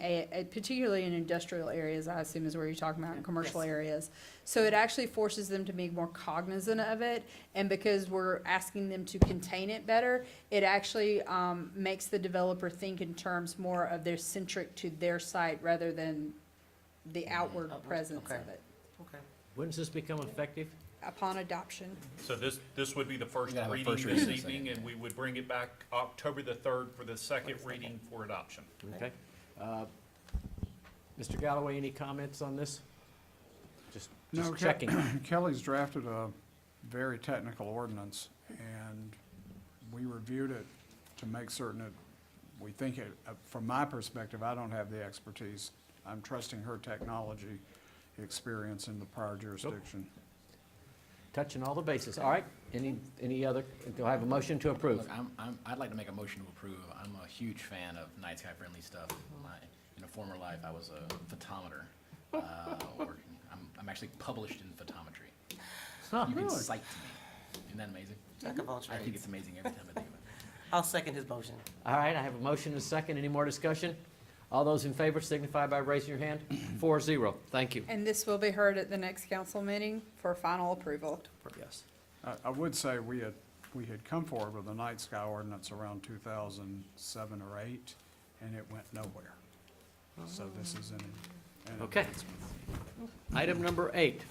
particularly in industrial areas, I assume is where you're talking about, in commercial areas. So it actually forces them to be more cognizant of it, and because we're asking them to contain it better, it actually makes the developer think in terms more of their centric to their site rather than the outward presence of it. Okay. When's this become effective? Upon adoption. So this would be the first We're gonna have a reading first this reading, evening, and we would bring it back October the 3rd for the second reading for adoption. Okay. Mr. Galloway, any comments on this? Just No, checking. Kelly's drafted a very technical ordinance, and we reviewed it to make certain that we think it, from my perspective, I don't have the expertise. I'm trusting her technology experience in the prior jurisdiction. Touching all the bases. All right. Any other, do I have a motion to approve? Look, I'd like to make a motion to approve. I'm a huge fan of night sky friendly stuff. In a former life, I was a photometer. I'm actually published in photometry. Huh. You can Really? cite to me. Isn't that amazing? Jack of all I think trades. it's amazing every time I think of it. I'll second his motion. All right, I have a motion and a second. Any more discussion? All those in favor signify by raising your hand. 4-0. Thank you. And this will be heard at the next council meeting for final approval. Yes. I would say we had come forward with a night sky ordinance around 2007 or 8, and it went nowhere. So this is an Okay. advancement. Item number 8,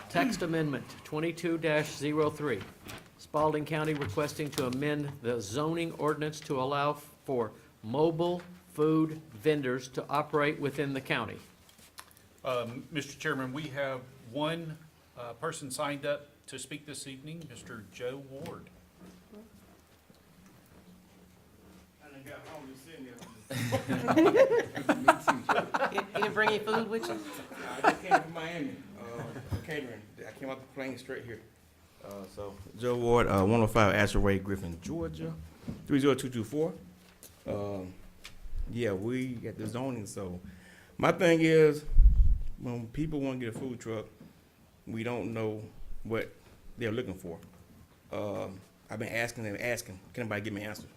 text amendment 22-03. Spalding County requesting to amend the zoning ordinance to allow for mobile food vendors to operate within the county. Mr. Chairman, we have one person signed up to speak this evening, Mr. Joe Ward. You didn't bring any food with you? I just came from Miami, catering. I came off the plane straight here. So Joe Ward, 105 Asher Way, Griffin, Georgia, 30224. Yeah, we got the zoning. So my thing is, when people want to get a food truck, we don't know what they're looking for. I've been asking them, can anybody give me an answer?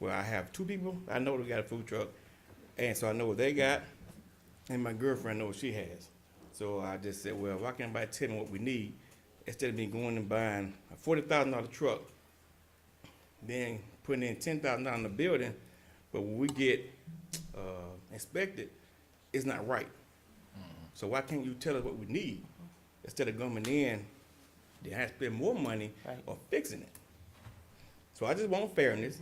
Well, I have 2 people I know that got a food truck, and so I know what they got, and my girlfriend knows what she has. So I just said, well, why can't anybody tell me what we need instead of me going and buying a $40,000 truck, then putting in $10,000 in the building, but when we get inspected, it's not right. So why can't you tell us what we need instead of coming in, then have to spend more money on fixing it? So I just want fairness.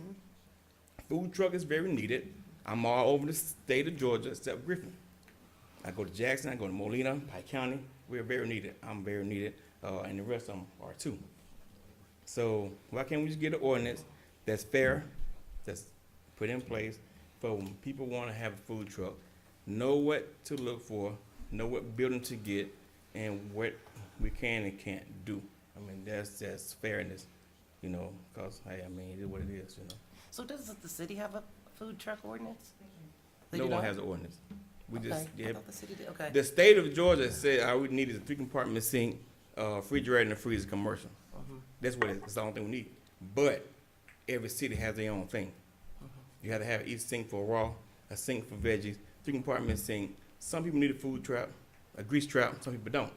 Food truck is very needed. I'm all over the state of Georgia except Griffin. I go to Jackson, I go to Molina, Pike County. We're very needed. I'm very needed, and the rest of them are too. So why can't we just get an ordinance that's fair, that's put in place for when people want to have a food truck, know what to look for, know what building to get, and what we can and can't do. I mean, that's just fairness, you know, because, hey, I mean, it is what it is, you know. So does the city have a food truck ordinance? They No do one not? has an ordinance. We Okay, just, I thought the city did, okay. The state of Georgia said all we need is a 3-compartment sink, refrigerator, and a freezer commercial. That's what it's the only thing we need. But every city has their own thing. You have to have each sink for raw, a sink for veggies, 3-compartment sink. Some people need a food trap, a grease trap. Some people don't.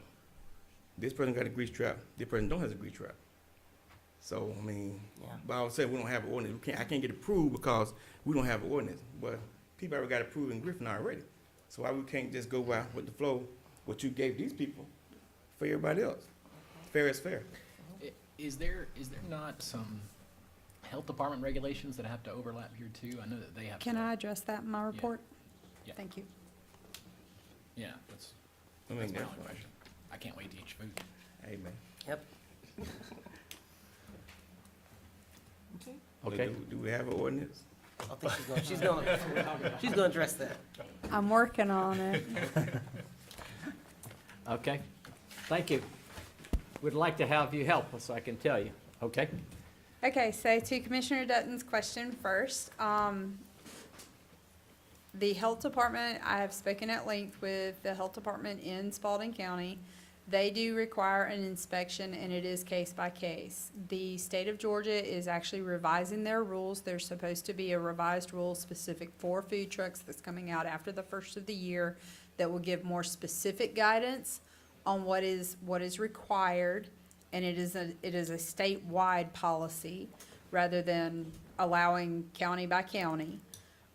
This person got a grease trap. This person don't have a grease trap. So I mean, but I would say we don't have an ordinance. I can't get approved because we don't have an ordinance. But people already got approved in Griffin already. So why we can't just go by with the flow, what you gave these people, for everybody else? Fair is fair. Is there not some health department regulations that have to overlap here too? I know that they have. Can I address that in my report? Yeah. Thank you. Yeah, that's I mean, my that's only fine. question. I can't wait to eat your food. Amen. Yep. Okay. Do we have an ordinance? I think she's gonna address that. I'm working on it. Okay, thank you. We'd like to have you help us, I can tell you, okay? Okay, so to Commissioner Dutton's question first, the health department, I have spoken at length with the health department in Spalding County. They do require an inspection, and it is case by case. The state of Georgia is actually revising their rules. There's supposed to be a revised rule specific for food trucks that's coming out after the first of the year that will give more specific guidance on what is required, and it is a statewide policy rather than allowing county by county.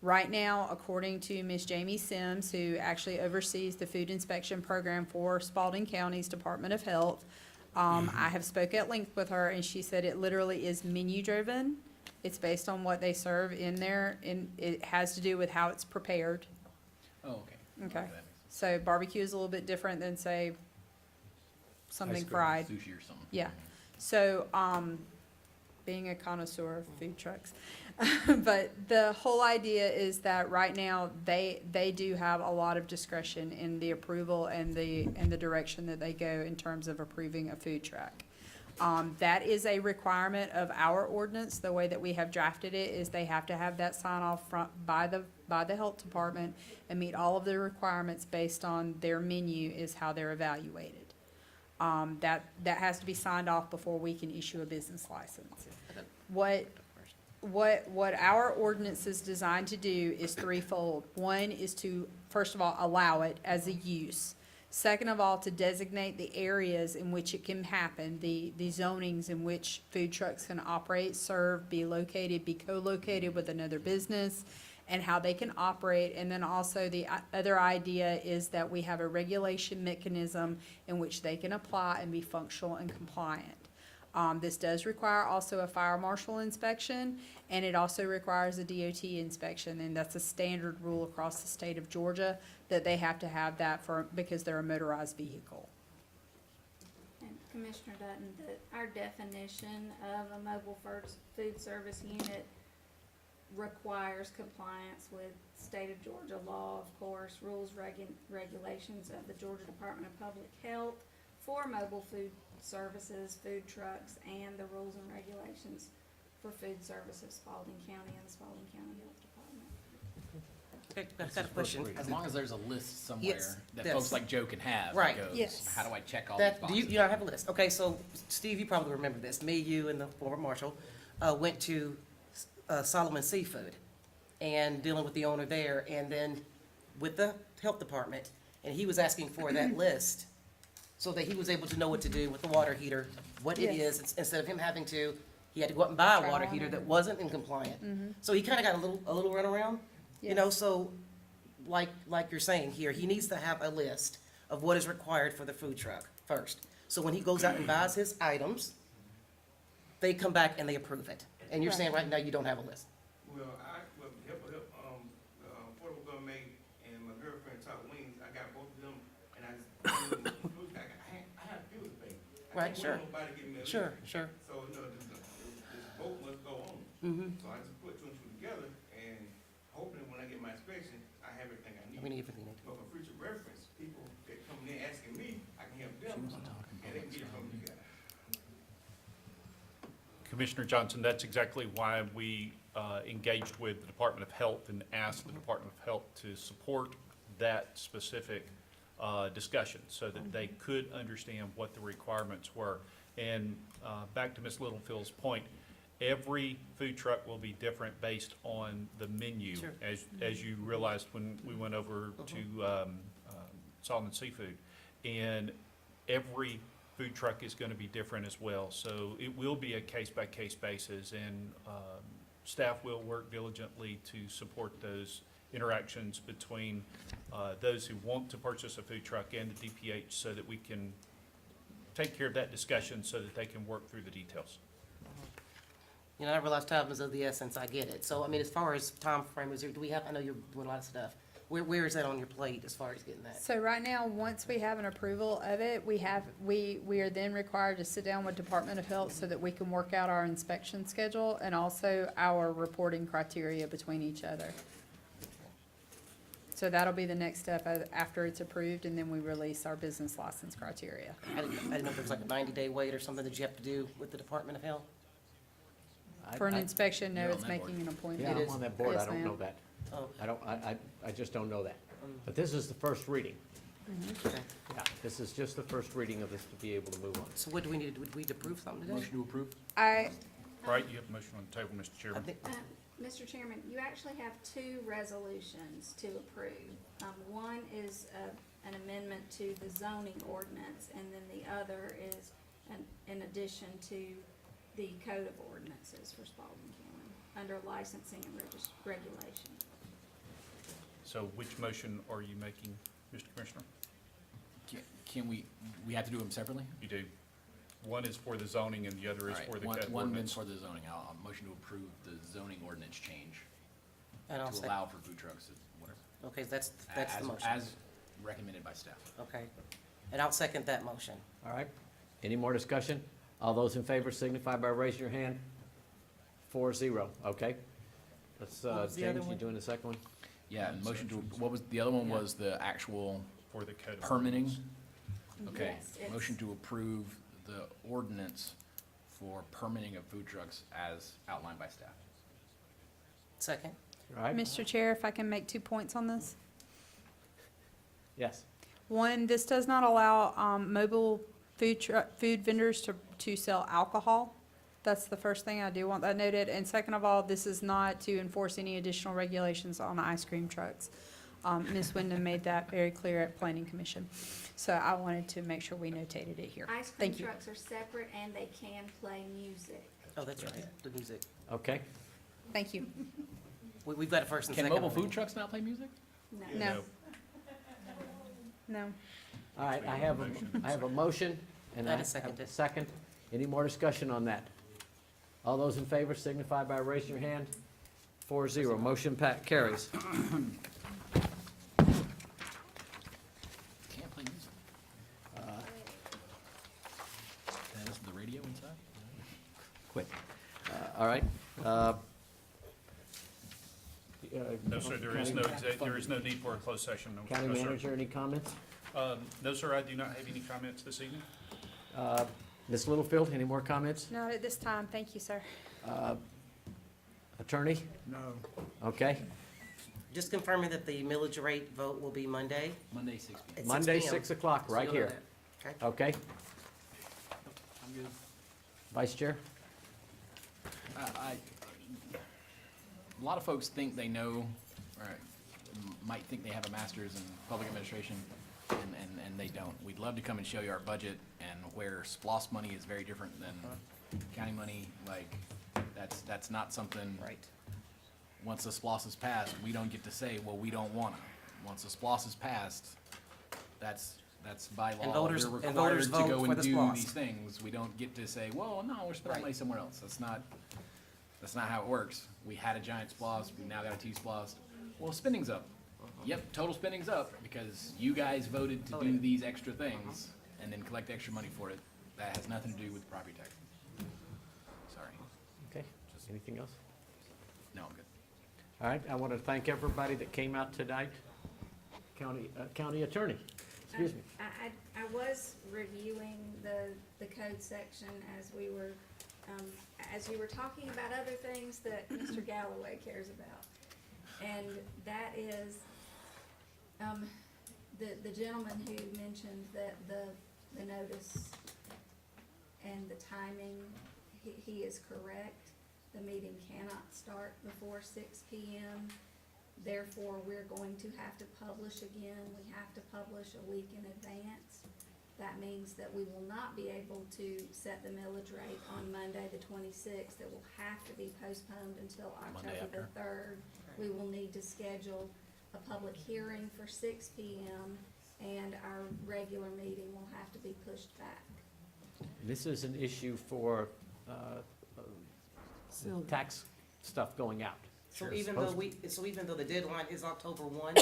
Right now, according to Ms. Jamie Sims, who actually oversees the food inspection program for Spalding County's Department of Health, I have spoken at length with her, and she said it literally is menu-driven. It's based on what they serve in there, and it has to do with how it's prepared. Oh, okay. Okay. So barbecue is a little bit different than, say, something fried. Sushi or something. Yeah. So, being a connoisseur of food trucks. But the whole idea is that right now, they do have a lot of discretion in the approval and the direction that they go in terms of approving a food truck. That is a requirement of our ordinance. The way that we have drafted it is they have to have that sign off by the health department and meet all of the requirements based on their menu is how they're evaluated. That has to be signed off before we can issue a business license. What our ordinance is designed to do is threefold. One is to, first of all, allow it as a use. Second of all, to designate the areas in which it can happen, the zonings in which food trucks can operate, serve, be located, be co-located with another business, and how they can operate. And then also the other idea is that we have a regulation mechanism in which they can apply and be functional and compliant. This does require also a fire marshal inspection, and it also requires a DOT inspection, and that's a standard rule across the state of Georgia that they have to have that because they're a motorized vehicle. And Commissioner Dutton, our definition of a mobile food service unit requires compliance with state of Georgia law, of course, rules, regulations of the Georgia Department of Public Health for mobile food services, food trucks, and the rules and regulations for food services, Spalding County and the Spalding County Health Department. Okay, I've got a question. As long as there's a list somewhere Yes, that yes. folks like Joe can have. Right. That goes, Yes. how do I check all these That, do boxes? you don't have a list? Okay, so Steve, you probably remember this. Me, you, and the former marshal, went to Solomon Seafood and dealing with the owner there, and then with the health department. And he was asking for that list so that he was able to know what to do with the water heater, what it Yes. is, instead of him having to, he had to go out and buy a water heater that wasn't in compliant. So he kinda got a little runaround, you know, Yes. so like you're saying here, he needs to have a list of what is required for the food truck first. So when he goes out and buys his items, they come back and they approve it. And you're saying right now you don't have a list. Well, Portable Gourmet and my girlfriend taught wings, I got both of them, and I have to do the thing. Right, sure. Nobody give me a list. Sure. So, this vote must go on. So I just put two and two together, and hoping when I get my inspection, I have everything I need. We need everything. But for future reference, people that come in asking me, I can help them, and they can get it from you guys. Commissioner Johnson, that's exactly why we engaged with the Department of Health and asked the Department of Health to support that specific discussion so that they could understand what the requirements were. And back to Ms. Littlefield's point, every food truck will be different based on the menu. Sure. As you realized when we went over to Solomon Seafood. And every food truck is going to be different as well. So it will be a case-by-case basis, and staff will work diligently to support those interactions between those who want to purchase a food truck and the DPH so that we can take care of that discussion so that they can work through the details. You know, I realize time is of the essence, I get it. So, I mean, as far as time frame, do we have, I know you're doing a lot of stuff. Where is that on your plate as far as getting that? So right now, once we have an approval of it, we are then required to sit down with Department of Health so that we can work out our inspection schedule and also our reporting criteria between each other. So that'll be the next step after it's approved, and then we release our business license criteria. I didn't know if there was like a 90-day wait or something that you have to do with the Department of Health? For an inspection, no, You're on it's that board. making an appointment. Yeah, I'm on that board, I Yes, don't ma'am. know that. Oh, I just don't know that. But this is the first reading. okay. Yeah, this is just the first reading of this to be able to move on. So what do we need, would we approve something today? Motion to approve? All right, you have a motion on the table, Mr. I Chairman. think, Mr. Chairman, you actually have two resolutions to approve. One is an amendment to the zoning ordinance, and then the other is in addition to the code of ordinances for Spalding County, under licensing and regulation. So which motion are you making, Mr. Commissioner? Can we have to do them separately? You do. One is for the zoning and the other is All right, for the one- code of One ordinance. for the zoning. I'll motion to approve the zoning ordinance change and I'll to say, allow for food trucks, whatever. okay, that's the As- motion. As recommended by staff. Okay. And I'll second that motion. All right, any more discussion? All those in favor signify by raising your hand. 4-0, okay? Let's, What was the other James, you one? doing the second one? Yeah, and motion to, what was, the other one was the actual For the code of permitting? ordinance. Okay, Yes, it's- motion to approve the ordinance for permitting of food trucks as outlined by staff. Second? All right, Mr. Chair, if I can make 2 points on this. yes. One, this does not allow mobile food vendors to sell alcohol. That's the first thing, I do want that noted. And second of all, this is not to enforce any additional regulations on ice cream trucks. Ms. Wyndham made that very clear at Planning Commission. So I wanted to make sure we notated it here. Ice cream Thank you. trucks are separate and they can play music. Oh, that's right, the music. Okay, Thank you. We've got a first and Can second. mobile already. food trucks not play music? No. No. all right, I have a motion, and I And a have second. a second. Any more discussion on that? All those in favor signify by raising your hand. 4-0, motion carries. Can't play music. Can I listen to the radio inside? Quit. All right. No, sir, there is no need for a closed session. No, County no, sir. manager, any comments? No, sir, I do not have any comments this evening. Ms. Littlefield, any more comments? Not at this time. Thank you, sir. Attorney? No. Okay. Just confirming that the millage rate vote will be Monday? Monday, 6 p.m. At 6 Monday, p.m. 6 o'clock, So right you'll know here. that. Okay. Okay. I'm good. Vice Chair? A lot of folks think they know, or might think they have a master's in public administration. and they don't. We'd love to come and show you our budget, and where SPLOST money is very different than county money, like, that's not something. Right. Once the SPLOST is passed, we don't get to say, well, we don't wanna. Once the SPLOST is passed, that's by law. And voters- We're and voters required to vote go for and the do SPLOST. these things. We don't get to say, well, no, we're spending Right. money somewhere else. That's not how it works. We had a giant SPLOST, we now got a T-SPLOST. Well, spending's up. Yep, total spending's up because you guys voted to do these extra things and then collect extra money for it. That has nothing to do with property tax. Sorry. Okay, anything else? No, I'm good. All right, I want to thank everybody that came out tonight. County Attorney, excuse me. I was reviewing the code section as we were, as you were talking about other things that Mr. Galloway cares about. And that is, the gentleman who mentioned that the notice and the timing, he is correct. The meeting cannot start before 6 p.m. Therefore, we're going to have to publish again. We have to publish a week in advance. That means that we will not be able to set the millage rate on Monday, the 26th. It will have to be postponed until Monday October the 3rd. We will need to schedule a public hearing for 6 p.m. and our regular meeting will have to be pushed back. This is an issue for tax stuff going out. So even though the deadline is October 1,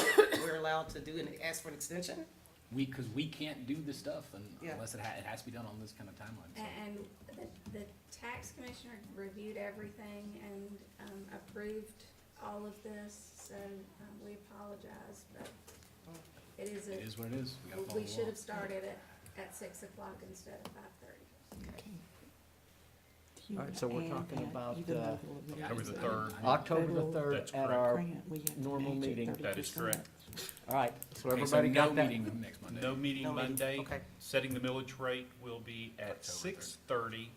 we're allowed to do and ask for an extension? Because we can't do this stuff Yeah. unless it has to be done on this kind of timeline. So. And the tax commissioner reviewed everything and approved all of this, so we apologize, but it is It is what it is. We gotta follow we the should law. have started at 6 o'clock instead of 5:30. All right, so we're talking about October the 3rd. October the 3rd That's at correct. our normal meeting. That is correct. All right, so Okay, everybody got no that? meeting next Monday. No meeting No meeting, Monday. okay. Setting the millage rate will be at October 6:30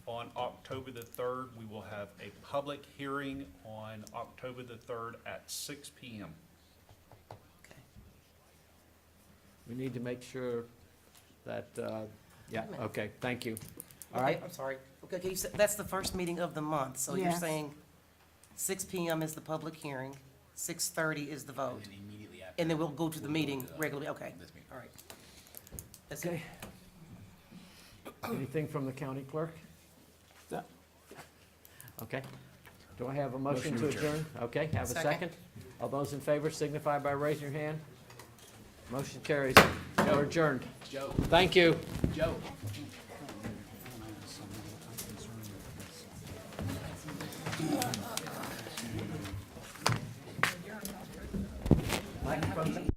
on October the 3rd. We will have a public hearing on October the 3rd at 6 p.m. We need to make sure that, yeah, minute. okay, thank you. All Okay, right, I'm sorry. Okay, you said, that's the first meeting of the month, so you're Yes. saying 6 p.m. is the public hearing, 6:30 is the vote, And immediately after. and then we'll go to the meeting regularly, okay, This meeting. all right. That's it. okay. Anything from the county clerk? Okay. Do I have a motion to adjourn? Okay, have a Second. second? All those in favor signify by raising your hand. Motion carries. We're adjourned. Joe. Thank you. Joe. Mike from the-